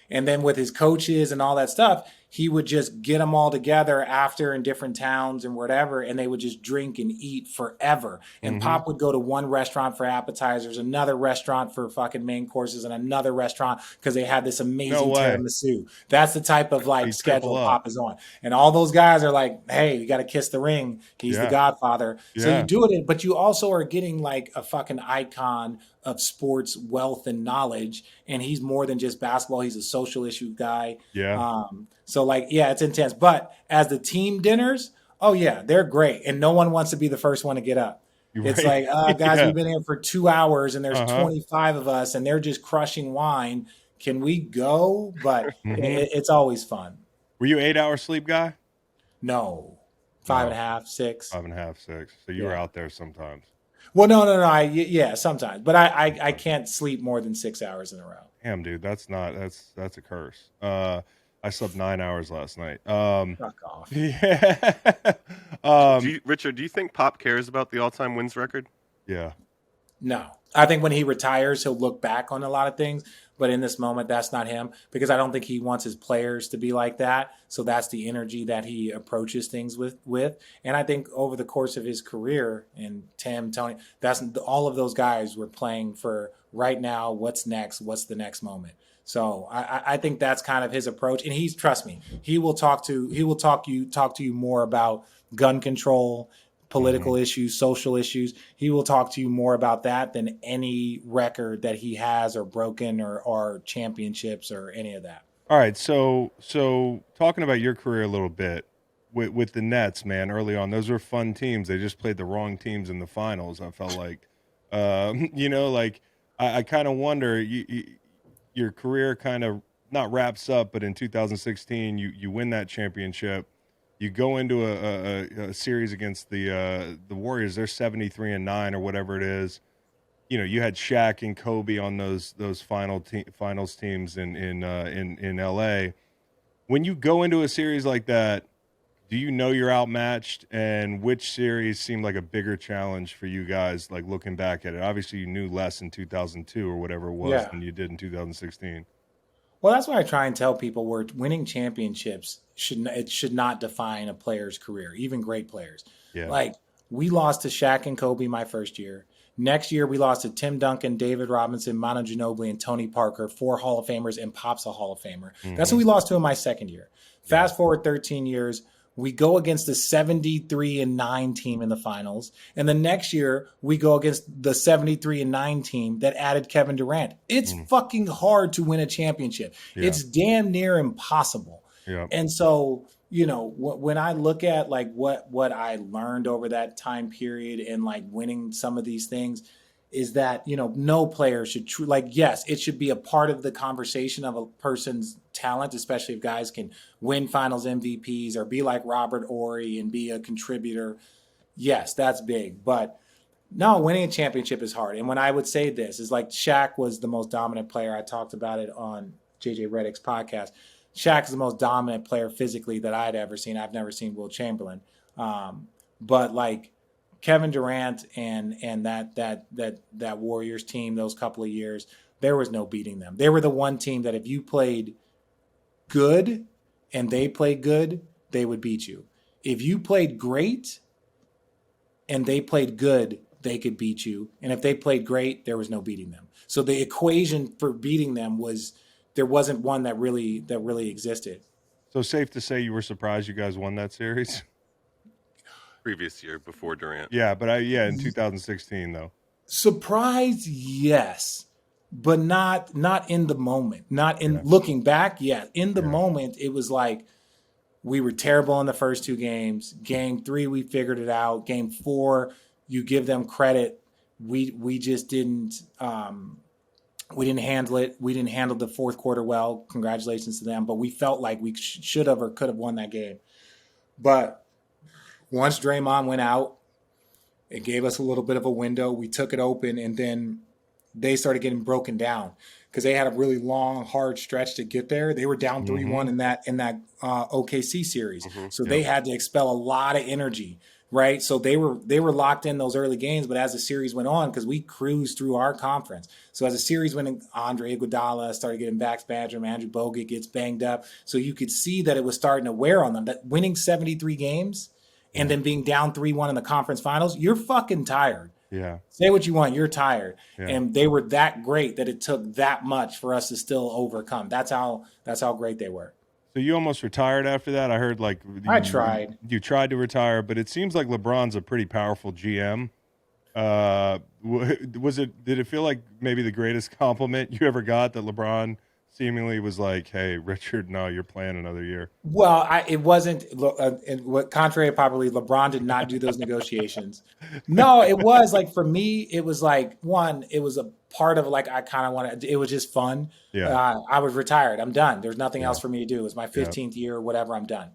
And then with his coaches and all that stuff, he would just get them all together after in different towns and whatever, and they would just drink and eat forever. And Pop would go to one restaurant for appetizers, another restaurant for fucking main courses, and another restaurant because they had this amazing tiramisu. That's the type of like schedule Pop is on. And all those guys are like, hey, you got to kiss the ring. He's the Godfather. Yeah. So you do it, but you also are getting like a fucking icon of sports wealth and knowledge, and he's more than just basketball. He's a social issue guy. Yeah. So like, yeah, it's intense. But as the team dinners, oh yeah, they're great, and no one wants to be the first one to get up. It's like, guys, we've been here for 2 hours, and there's 25 of us, and they're just crushing wine. Can we go? But it's always fun. Were you 8-hour sleep guy? No, 5.5, 6. 5.5, 6. So you were out there sometimes. Well, no. Sometimes, but I can't sleep more than 6 hours in a row. Damn, dude, that's a curse. I slept 9 hours last night. Fuck off. Yeah. Richard, do you think Pop cares about the all-time wins record? Yeah. No, I think when he retires, he'll look back on a lot of things. But in this moment, that's not him, because I don't think he wants his players to be like that. So that's the energy that he approaches things with. And I think over the course of his career, and Tim, Tony, that's all of those guys were playing for right now. What's next? What's the next moment? So I think that's kind of his approach. And trust me, he will talk to you more about gun control, political issues, social issues. He will talk to you more about that than any record that he has or broken or championships or any of that. All right, so talking about your career a little bit with the Nets, man, early on, those were fun teams. They just played the wrong teams in the finals. I felt like, I kind of wonder, your career kind of not wraps up, but in 2016, you win that championship. You go into a series against the Warriors. They're 73-9 or whatever it is. You know, you had Shaq and Kobe on those finals teams in LA. When you go into a series like that, do you know you're outmatched? And which series seemed like a bigger challenge for you guys? Like looking back at it, obviously you knew less in 2002 or whatever it was than you did in 2016. Well, that's why I try and tell people where winning championships should not define a player's career, even great players. Yeah. Like we lost to Shaq and Kobe my first year. Next year, we lost to Tim Duncan, David Robinson, Manu Ginobili, and Tony Parker, 4 Hall of Famers, and Pop's a Hall of Famer. That's who we lost to in my second year. Fast forward 13 years, we go against the 73-9 team in the finals. And the next year, we go against the 73-9 team that added Kevin Durant. It's fucking hard to win a championship. Yeah. It's damn near impossible. Yeah. And so, you know, when I look at like what I learned over that time period and like winning some of these things is that, you know, no player should yes, it should be a part of the conversation of a person's talent, especially if guys can win finals MVPs or be like Robert Horry and be a contributor. Yes, that's big. But no, winning a championship is hard. And when I would say this is like Shaq was the most dominant player. I talked about it on JJ Redick's podcast. Shaq is the most dominant player physically that I'd ever seen. I've never seen Will Chamberlain. But like Kevin Durant and that Warriors team, those couple of years, there was no beating them. They were the one team that if you played good and they played good, they would beat you. If you played great and they played good, they could beat you. And if they played great, there was no beating them. So the equation for beating them there wasn't one that really existed. So safe to say you were surprised you guys won that series? Previous year before Durant. Yeah, but in 2016 though. Surprised, yes, but not in the moment. Not in looking back, yeah. In the moment, it was like we were terrible in the first 2 games. Game 3, we figured it out. Game 4, you give them credit. We just didn't. We didn't handle it. We didn't handle the fourth quarter well. Congratulations to them. But we felt like we should have or could have won that game. But once Draymond went out, it gave us a little bit of a window. We took it open, and then they started getting broken down because they had a really long, hard stretch to get there. They were down 3-1 in that OKC series. So they had to expel a lot of energy. Right. So they were locked in those early games. But as the series went on, because we cruised through our conference. So as the series went on, Andre Iguodala started getting back spasm. Andrew Bogut gets banged up. So you could see that it was starting to wear on them. That winning 73 games and then being down 3-1 in the conference finals, you're fucking tired. Yeah. Say what you want. You're tired. Yeah. And they were that great that it took that much for us to still overcome. That's how great they were. So you almost retired after that? I heard I tried. You tried to retire, but it seems like LeBron's a pretty powerful GM. Did it feel like maybe the greatest compliment you ever got that LeBron seemingly was like, "Hey, Richard, no, you're playing another year"? Well, it wasn't. Contrary to probably, LeBron did not do those negotiations. No, it was like for me, it was like one. It was a part of like I kind of wanted. It was just fun. Yeah. I was retired. I'm done. There's nothing else for me to do. It was my 15th year or whatever. I'm done.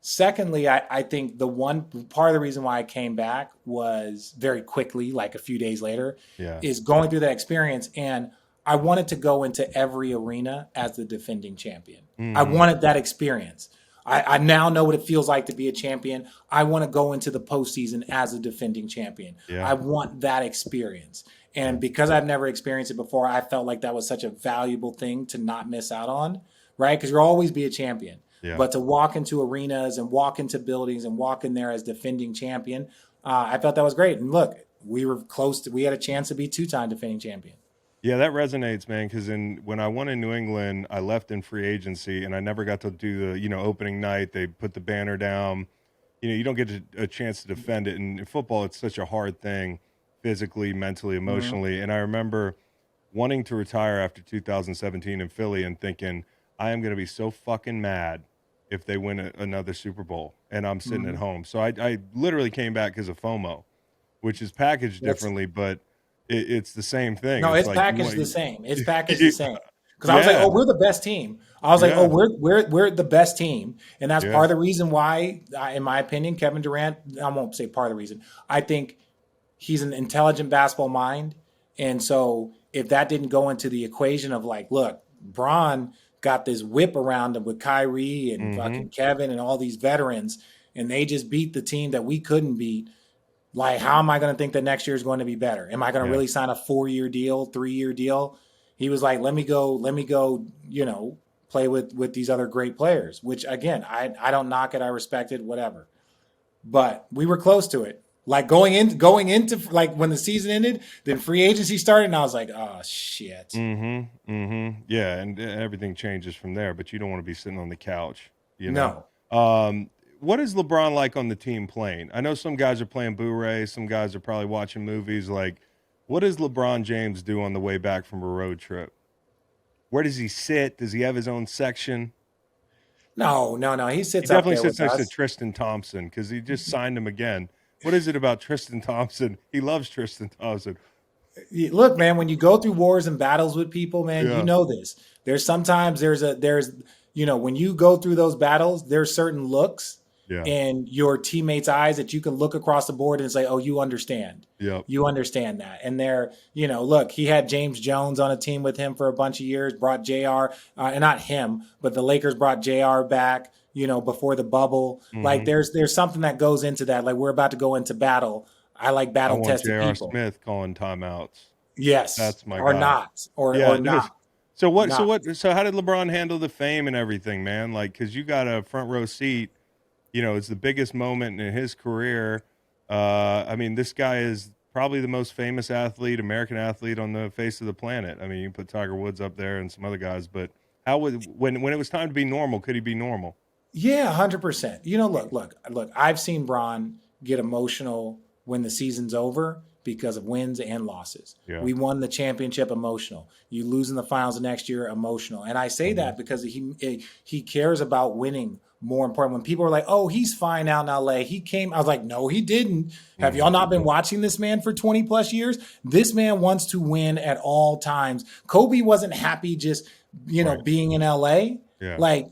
Secondly, I think the one part of the reason why I came back was very quickly, like a few days later, is going through that experience. And I wanted to go into every arena as the defending champion. I wanted that experience. I now know what it feels like to be a champion. I want to go into the postseason as a defending champion. Yeah. I want that experience. And because I've never experienced it before, I felt like that was such a valuable thing to not miss out on, right? Because you'll always be a champion. Yeah. But to walk into arenas and walk into buildings and walk in there as defending champion, I felt that was great. And look, we were close we had a chance to be 2-time defending champion. Yeah, that resonates, man, because when I won in New England, I left in free agency, and I never got to do the, opening night. They put the banner down. You don't get a chance to defend it. And in football, it's such a hard thing physically, mentally, emotionally. Mm-hmm. And I remember wanting to retire after 2017 in Philly and thinking, I am going to be so fucking mad if they win another Super Bowl and I'm sitting at home. So I literally came back because of FOMO, which is packaged differently, but it's the same thing. No, it's like, packaged the same. It's packaged the same. Because I was like, oh, we're the best team. I was like, oh, we're the best team. And that's part of the reason why, in my opinion, Kevin Durant, I won't say part of the reason. I think he's an intelligent basketball mind. And so if that didn't go into the equation of like, look, Bron got this whip around him with Kyrie and fucking Kevin and all these veterans, and they just beat the team that we couldn't beat. Like, how am I going to think that next year is going to be better? Am I going to really sign a 4-year deal, 3-year deal? He was like, let me go, play with these other great players, which again, I don't knock it. I respect it, whatever. But we were close to it. Like going into like when the season ended, then free agency started, and I was like, oh shit. Yeah, and everything changes from there, but you don't want to be sitting on the couch, No. What is LeBron like on the team playing? I know some guys are playing Blu-ray, some guys are probably watching movies. Like, what does LeBron James do on the way back from a road trip? Where does he sit? Does he have his own section? No. He sits. He definitely sits next to Tristan Thompson because he just signed him again. What is it about Tristan Thompson? He loves Tristan Thompson. Look, man, when you go through wars and battles with people, man, you know this. There's when you go through those battles, there's certain looks in your teammates' eyes that you can look across the board and say, oh, you understand. Yeah. You understand that. And look, he had James Jones on a team with him for a bunch of years, brought JR, and not him, but the Lakers brought JR back, before the bubble. Like there's something that goes into that. Like we're about to go into battle. I like battle tested people. J.R. Smith calling timeouts. Yes. That's my or guy. Not. Or not. So what? So how did LeBron handle the fame and everything, man? Like, because you got a front row seat. It's the biggest moment in his career. This guy is probably the most famous American athlete on the face of the planet. I mean, you put Tiger Woods up there and some other guys, but when it was time to be normal, could he be normal? Yeah, 100%. Look. I've seen Bron get emotional when the season's over because of wins and losses. Yeah. We won the championship, emotional. You lose in the finals the next year, emotional. And I say that because he cares about winning more important. When people are like, oh, he's fine out in LA. He came. I was like, no, he didn't. Have y'all not been watching this man for 20 plus years? This man wants to win at all times. Kobe wasn't happy just, being in LA. Yeah. Like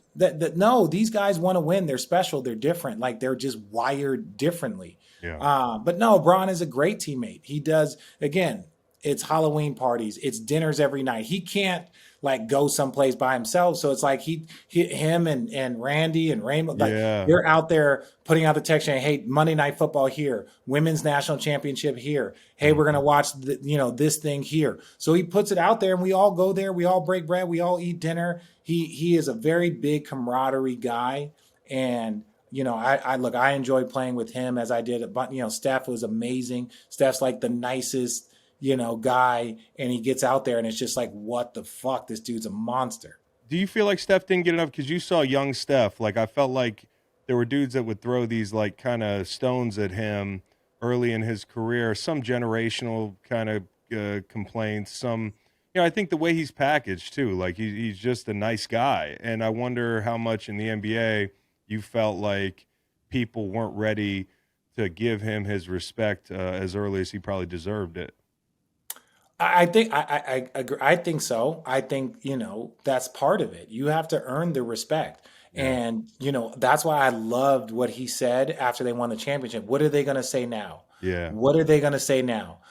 no, these guys want to win. They're special. They're different. Like they're just wired differently. Yeah. But no, Bron is a great teammate. He does, again, it's Halloween parties. It's dinners every night. He can't go someplace by himself. So it's like him and Randy and Raymond, they're out there putting out the text saying, hey, Monday Night Football here, Women's National Championship here. Hey, we're going to watch this thing here. So he puts it out there and we all go there. We all break bread. We all eat dinner. He is a very big camaraderie guy. And, I enjoy playing with him as I did. But, Steph was amazing. Steph's like the nicest, guy, and he gets out there and it's just like, what the fuck? This dude's a monster. Do you feel like Steph didn't get enough? Because you saw young Steph. Like, I felt like there were dudes that would throw these like kind of stones at him early in his career, some generational kind of complaints, some, I think the way he's packaged too, like he's just a nice guy. And I wonder how much in the NBA you felt like people weren't ready to give him his respect as early as he probably deserved it. I think I agree. I think so. I think, that's part of it. You have to earn the respect. Yeah. And, that's why I loved what he said after they won the championship. What are they going to say now? Yeah. What are they going to say now?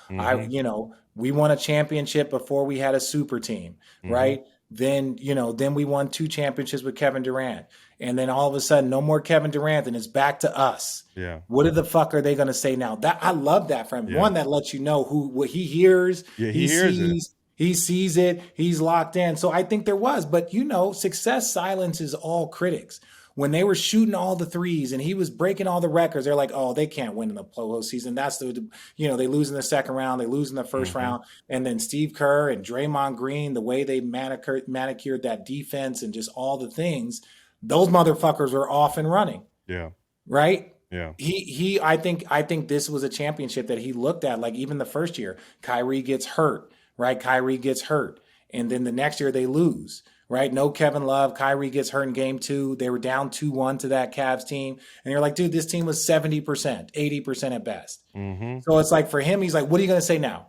We won a championship before we had a super team, right? Then, then we won 2 championships with Kevin Durant. And then all of a sudden, no more Kevin Durant, and it's back to us. Yeah. What the fuck are they going to say now? That I love that from him. Yeah. One that lets you know what he hears, Yeah, he hears it. sees, he sees it, he's locked in. So I think there was, but success silences all critics. When they were shooting all the threes and he was breaking all the records, they're like, oh, they can't win in the postseason. That's they lose in the second round, they lose in the 1st round. And then Steve Kerr and Draymond Green, the way they manicured that defense and just all the things, those motherfuckers were off and running. Yeah. Right? Yeah. I think this was a championship that he looked at, like even the first year, Kyrie gets hurt, right? Kyrie gets hurt. And then the next year they lose. Right? No Kevin Love. Kyrie gets hurt in game 2. They were down 2-1 to that Cavs team. And you're like, dude, this team was 70%, 80% at best. So it's like for him, he's like, what are you going to say now?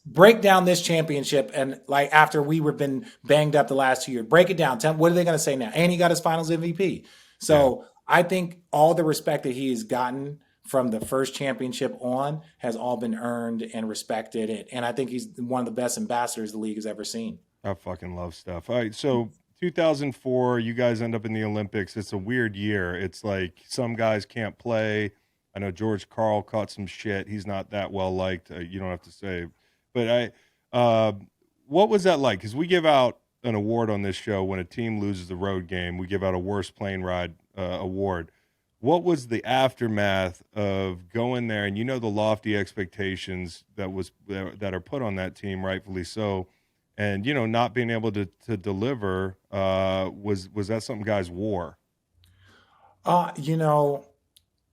Break down this championship. And like after we were been banged up the last 2 years, break it down. Tell him, what are they going to say now? And he got his finals MVP. So I think all the respect that he has gotten from the first championship on has all been earned and respected. And I think he's one of the best ambassadors the league has ever seen. I fucking love Steph. All right, so 2004, you guys end up in the Olympics. It's a weird year. It's like some guys can't play. I know George Karl caught some shit. He's not that well liked. You don't have to say. But what was that like? Because we give out an award on this show when a team loses the road game. We give out a worst plane ride award. What was the aftermath of going there? And the lofty expectations that are put on that team, rightfully so. And, not being able to deliver, was that something guys wore?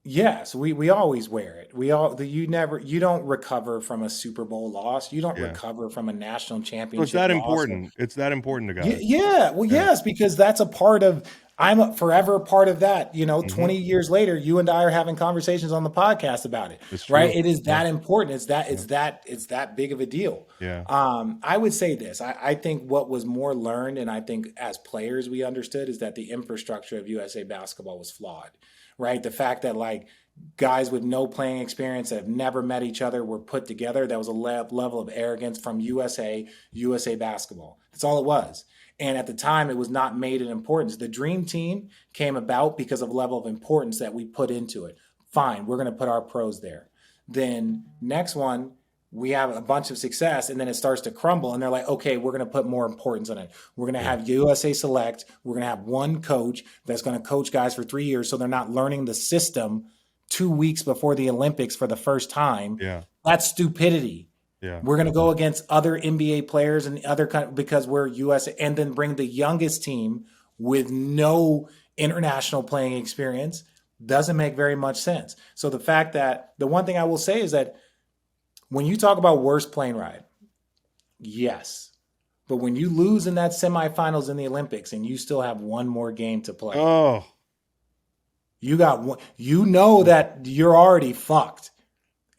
Yes, we always wear it. You don't recover from a Super Bowl loss. You don't recover from a national championship So it's that loss. important. It's that important to guys. Yeah. Well, yes, because that's a part of, I'm forever a part of that. 20 years later, you and I are having conversations on the podcast about it, right? It is that important. It's that big of a deal. Yeah. I would say this. I think what was more learned, and I think as players we understood, is that the infrastructure of USA basketball was flawed, right? The fact that like guys with no playing experience that have never met each other were put together. That was a level of arrogance from USA basketball. That's all it was. And at the time, it was not made an importance. The dream team came about because of a level of importance that we put into it. Fine, we're going to put our pros there. Then next one, we have a bunch of success, and then it starts to crumble. And they're like, okay, we're going to put more importance on it. We're going to have USA Select. We're going to have one coach that's going to coach guys for 3 years so they're not learning the system 2 weeks before the Olympics for the first time. Yeah. That's stupidity. Yeah. We're going to go against other NBA players and other because we're US, and then bring the youngest team with no international playing experience doesn't make very much sense. So the fact that the one thing I will say is that when you talk about worst plane ride, yes, but when you lose in that semifinals in the Olympics and you still have one more game to play, you got one, that you're already fucked,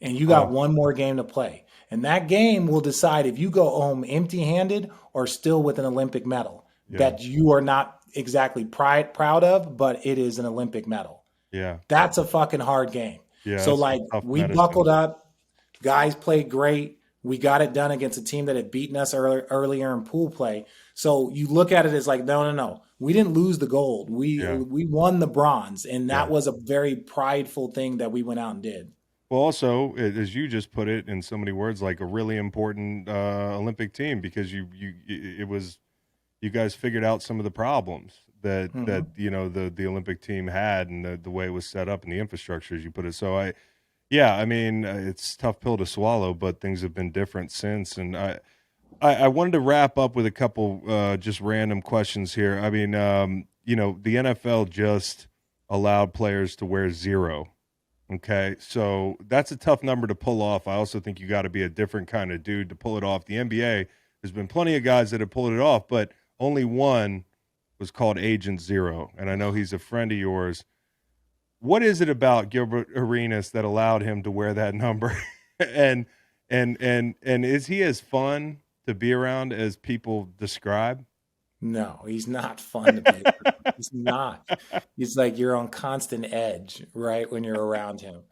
and you got one more game to play. And that game will decide if you go home empty-handed or still with an Olympic medal that you are not exactly proud of, but it is an Olympic medal. Yeah. That's a fucking hard game. Yeah. So like we buckled up, guys played great. We got it done against a team that had beaten us earlier in pool play. So you look at it as like, no. We didn't lose the gold. We won the bronze. And that was a very prideful thing that we went out and did. Well, also, as you just put it in so many words, like a really important Olympic team, because you guys figured out some of the problems that the Olympic team had, and the way it was set up and the infrastructure, as you put it. So I mean, it's a tough pill to swallow, but things have been different since. And I wanted to wrap up with a couple just random questions here. I mean, the NFL just allowed players to wear 0. Okay, so that's a tough number to pull off. I also think you got to be a different kind of dude to pull it off. The NBA, there's been plenty of guys that have pulled it off, but only one was called Agent 0, and I know he's a friend of yours. What is it about Gilbert Arenas that allowed him to wear that number? and is he as fun to be around as people describe? No, he's not fun to be around. He's not. He's like you're on constant edge, right, when you're around him.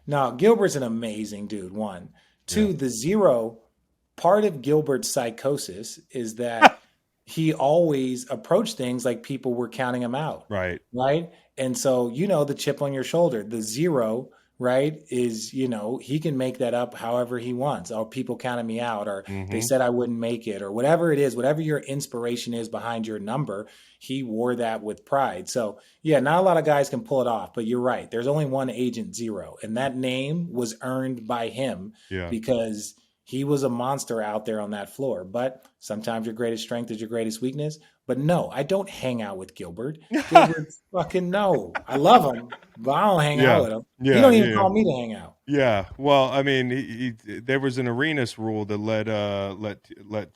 No, Gilbert's an amazing dude, 1. 2, the 0, part of Gilbert's psychosis is that he always approached things like people were counting him out, Right. right? And so, the chip on your shoulder, the zero, right, is, he can make that up however he wants. Or people counted me out, or they Mm-hmm. said I wouldn't make it, or whatever it is, whatever your inspiration is behind your number, he wore that with pride. So, yeah, not a lot of guys can pull it off, but you're right. There's only one Agent Zero, and that name was earned by him Yeah. because he was a monster out there on that floor. But sometimes your greatest strength is your greatest weakness. But no, I don't hang out with Gilbert. Gilbert, fucking no. I love him, but I don't hang out Yeah. with him. He Yeah. don't even Yeah. call me to hang out. Yeah, well, I mean, there was an arenas rule that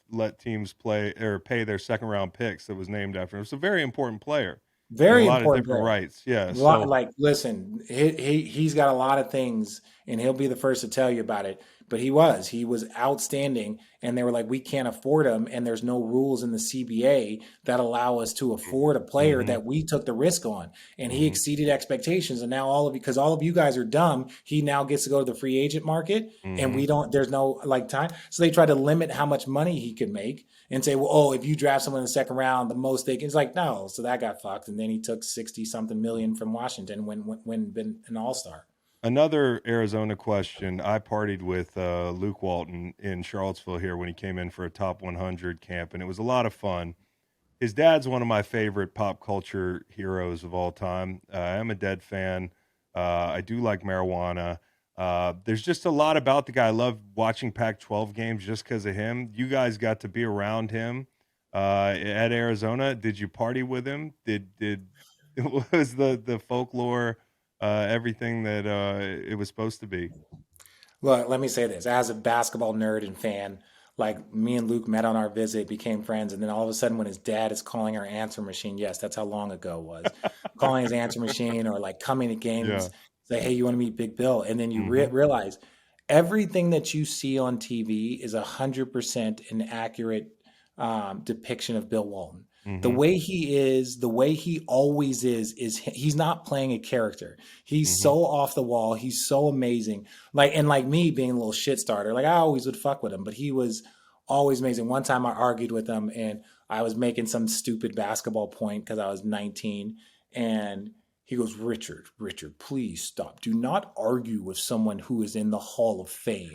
let teams play or pay their second round picks that was named after him. It's a very important player and a Very lot of important different player. rights. Yeah, so Like, listen, he's got a lot of things, and he'll be the first to tell you about it. But he was outstanding, and they were like, we can't afford him, and there's no rules in the CBA that allow us to afford a player hmm that we took the risk on, and he hmm exceeded expectations. And now because all of you guys are dumb, he now gets to go to the free agent market, and hmm we don't. There's no like time, so they try to limit how much money he could make, and say, well, oh, if you draft someone in the second round, the most they can. It's like no, so that got fucked, and then he took 60 something million from Washington when been an all-star. Another Arizona question. I partied with Luke Walton in Charlottesville here when he came in for a top 100 camp, and it was a lot of fun. His dad's one of my favorite pop culture heroes of all time. I'm a Dead fan. I do like marijuana. There's just a lot about the guy. I love watching Pac-12 games just because of him. You guys got to be around him at Arizona. Did you party with him? Did was the folklore everything that it was supposed to be? Look, let me say this. As a basketball nerd and fan, like me and Luke met on our visit, became friends, and then all of a sudden when his dad is calling our answer machine, yes, that's how long ago it was, calling his answer machine or like coming to Yeah. games, say, hey, you want to meet Big Bill? And then you hmm realize everything that you see on TV is 100% an accurate depiction of Bill Walton. The hmm way he is, the way he always is he's not playing a character. He's hmm so off the wall. He's so amazing. Like me being a little shit starter, like I always would fuck with him, but he was always amazing. One time I argued with him and I was making some stupid basketball point because I was 19, and he goes, Richard, please stop. Do not argue with someone who is in the Hall of Fame.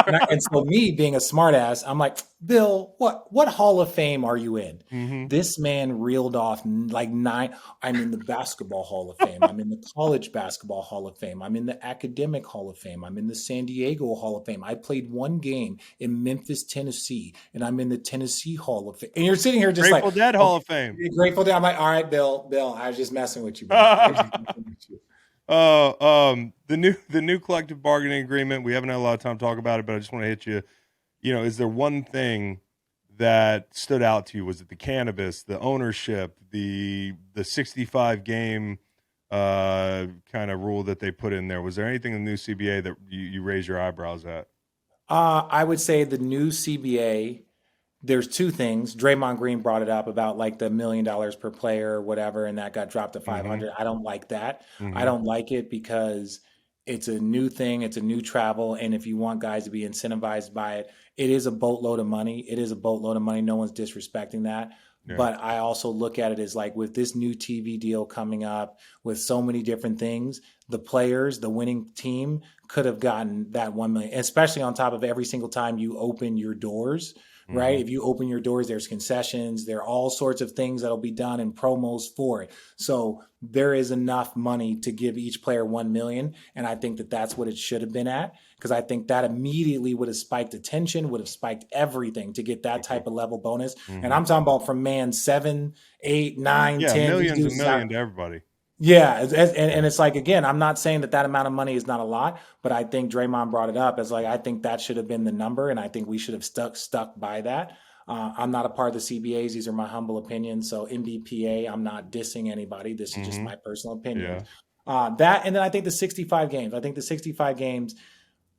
And so me being a smartass, I'm like, Bill, what Hall of Fame are you in? hmm This man reeled off like nine. I'm in the Basketball Hall of Fame. I'm in the College Basketball Hall of Fame. I'm in the Academic Hall of Fame. I'm in the San Diego Hall of Fame. I played one game in Memphis, Tennessee, and I'm in the Tennessee Hall of Fame. And you're sitting here just like, Grateful Dead Hall okay, of Fame. Grateful Dead. I'm like, all right, Bill, I was just messing with you, bro. I was just messing with you. The new collective bargaining agreement. We haven't had a lot of time to talk about it, but I just want to hit you. Is there one thing that stood out to you? Was it the cannabis, the ownership, the 65 game kind of rule that they put in there? Was there anything in the new CBA that you raise your eyebrows at? I would say the new CBA, there's two things. Draymond Green brought it up about like the $1 million per player or whatever, and that got dropped to Mm-hmm. 500. I don't like that. I Mm-hmm. don't like it because it's a new thing, it's a new travel, and if you want guys to be incentivized by it, it is a boatload of money. It is a boatload of money. No one's disrespecting that. Yeah. But I also look at it as like with this new TV deal coming up, with so many different things, the players, the winning team could have gotten that 1 million, especially on top of every single time you open your doors, right? Mm-hmm. If you open your doors, there's concessions, there are all sorts of things that'll be done and promos for it. So there is enough money to give each player 1 million. And I think that that's what it should have been at, because I think that immediately would have spiked attention, would have spiked everything to get that type of level bonus. And Mm-hmm. I'm talking about from man 7, 8, 9, Yeah, 10. These millions and dudes million to everybody. yeah, and it's like again, I'm not saying that that amount of money is not a lot, but I think Draymond brought it up as like I think that should have been the number, and I think we should have stuck by that. I'm not a part of the CBAs; these are my humble opinions. So NBPA, I'm not dissing anybody. This is just Mm-hmm. my personal opinion. Yeah. That, and then I think the 65 games. I think the 65 games.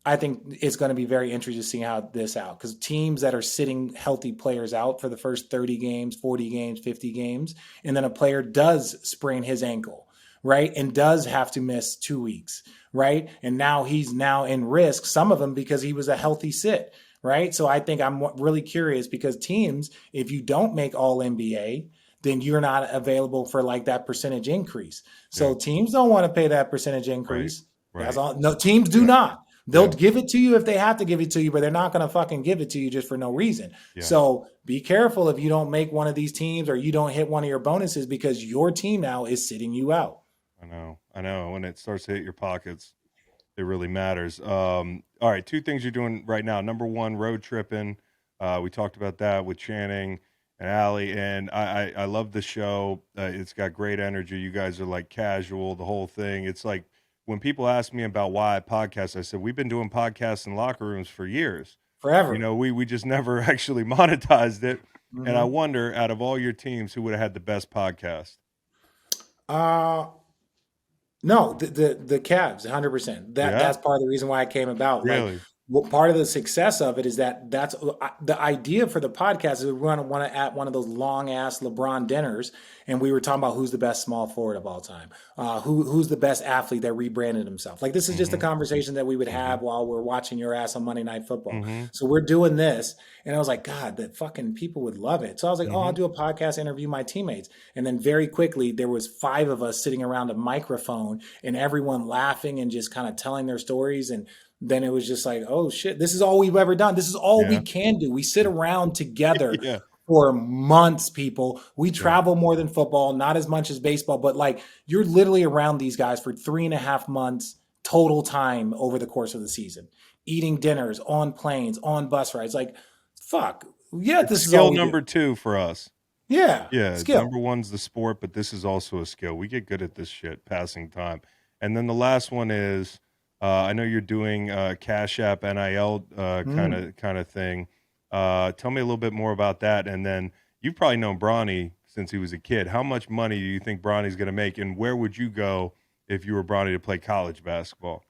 I think it's going to be very interesting to see how this out, because teams that are sitting healthy players out for the first 30 games, 40 games, 50 games, and then a player does sprain his ankle, right? And does have to miss 2 weeks, right? And now he's now in risk, some of them because he was a healthy sit, right? So I think I'm really curious because teams, if you don't make all NBA, then you're not available for like that percentage increase. So teams don't want to pay that percentage increase. Right. That's all. No, teams do not. They'll give it to you if they have to give it to you, but they're not going to fucking give it to you just for no reason. Yeah. So be careful if you don't make one of these teams or you don't hit one of your bonuses because your team now is sitting you out. I know. When it starts to hit your pockets, it really matters. All right, 2 things you're doing right now. Number 1, road tripping. We talked about that with Channing and Allie, and I love the show. It's got great energy. You guys are like casual, the whole thing. It's like when people ask me about why I podcast, I said, we've been doing podcasts in locker rooms for years. Forever. You know, we just never actually monetized it. Mm-hmm. And I wonder, out of all your teams, who would have had the best podcast? No, the Cavs, 100%. That's part of the reason why it came about. Really? Like, what part of the success of it is that's the idea for the podcast is we want to at one of those long ass LeBron dinners, and we were talking about who's the best small forward of all time, who's the best athlete that rebranded himself. Like this is just a conversation that we would have while we're watching your ass on Monday Night Football. So we're doing this, and I was like, God, the fucking people would love it. So I was like, oh, I'll do a podcast, interview my teammates, and then very quickly there was 5 of us sitting around a microphone, and everyone laughing and just kind of telling their stories and. Then it was just like, oh shit, this is all we've ever done. This is all we can do. We sit around together for months, people. We travel more than football, not as much as baseball, but like you're literally around these guys for 3.5 months total time over the course of the season, eating dinners, on planes, on bus rides. Like, fuck. Yeah, this is all number 2 for us. Yeah. Skill. Number 1's the sport, but this is also a skill. We get good at this shit, passing time. And then the last one is, I know you're doing Cash App NIL kind of thing. Tell me a little bit more about that. And then you've probably known Bronny since he was a kid. How much money do you think Bronny's going to make, and where would you go if you were Bronny to play college basketball?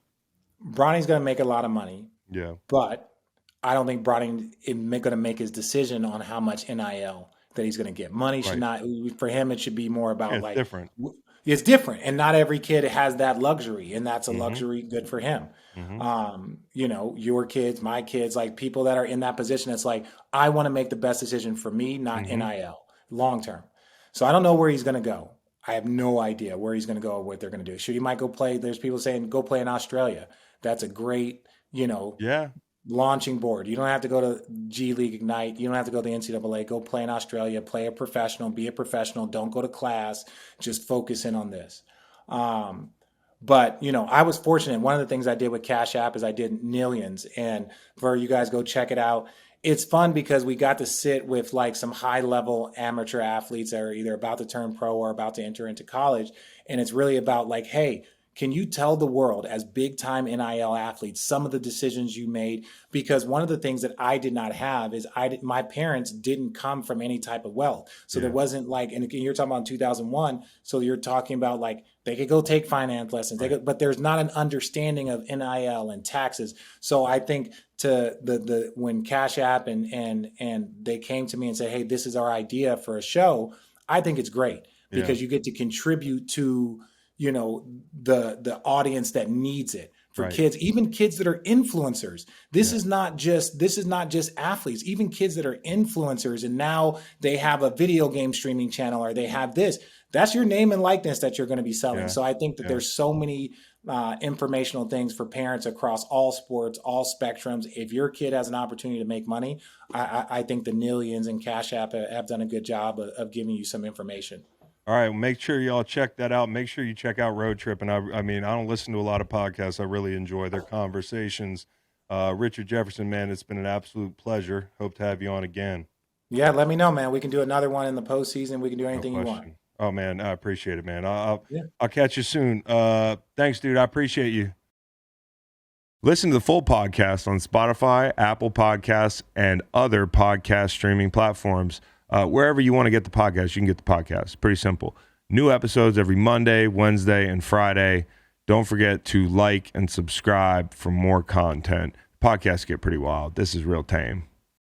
Bronny's going to make a lot of money. Yeah, but I don't think Bronny is going to make his decision on how much NIL that he's going to get. Money should not for him. It should be more about different. It's different, and not every kid has that luxury, and that's a luxury good for him. You know, your kids, my kids, like people that are in that position, it's like, I want to make the best decision for me, not NIL, long term. So I don't know where he's going to go. I have no idea where he's going to go or what they're going to do. He might go play. There's people saying, go play in Australia. That's a great, launching board. You don't have to go to G League Ignite. You don't have to go to the NCAA. Go play in Australia, play a professional, be a professional. Don't go to class. Just focus in on this. But, I was fortunate. One of the things I did with Cash App is I did Nilions. And for you guys, go check it out. It's fun because we got to sit with like some high level amateur athletes that are either about to turn pro or about to enter into college. And it's really about like, hey, can you tell the world as big time NIL athletes some of the decisions you made? Because one of the things that I did not have is my parents didn't come from any type of wealth. So there wasn't like, and you're talking about in 2001. So you're talking about like, they could go take finance lessons, but there's not an understanding of NIL and taxes. So I think when Cash App and they came to me and said, hey, this is our idea for a show, I think it's great because you get to contribute to the audience that needs it for kids, even kids that are influencers. This is not just athletes, even kids that are influencers. And now they have a video game streaming channel or they have this. That's your name and likeness that you're going to be selling. Yeah. So I think that there's so many informational things for parents across all sports, all spectrums. If your kid has an opportunity to make money, I think the Nilions and Cash App have done a good job of giving you some information. All right, well, make sure y'all check that out. Make sure you check out Road Trip. And I mean, I don't listen to a lot of podcasts. I really enjoy their conversations. Richard Jefferson, man, it's been an absolute pleasure. Hope to have you on again. Yeah, let me know, man. We can do another one in the postseason. We can do anything you want. Oh, man, I appreciate it, man. I'll catch you soon. Thanks, dude. I appreciate you. Listen to the full podcast on Spotify, Apple Podcasts, and other podcast streaming platforms. Wherever you want to get the podcast, you can get the podcast. Pretty simple. New episodes every Monday, Wednesday, and Friday. Don't forget to like and subscribe for more content. Podcasts get pretty wild. This is real tame.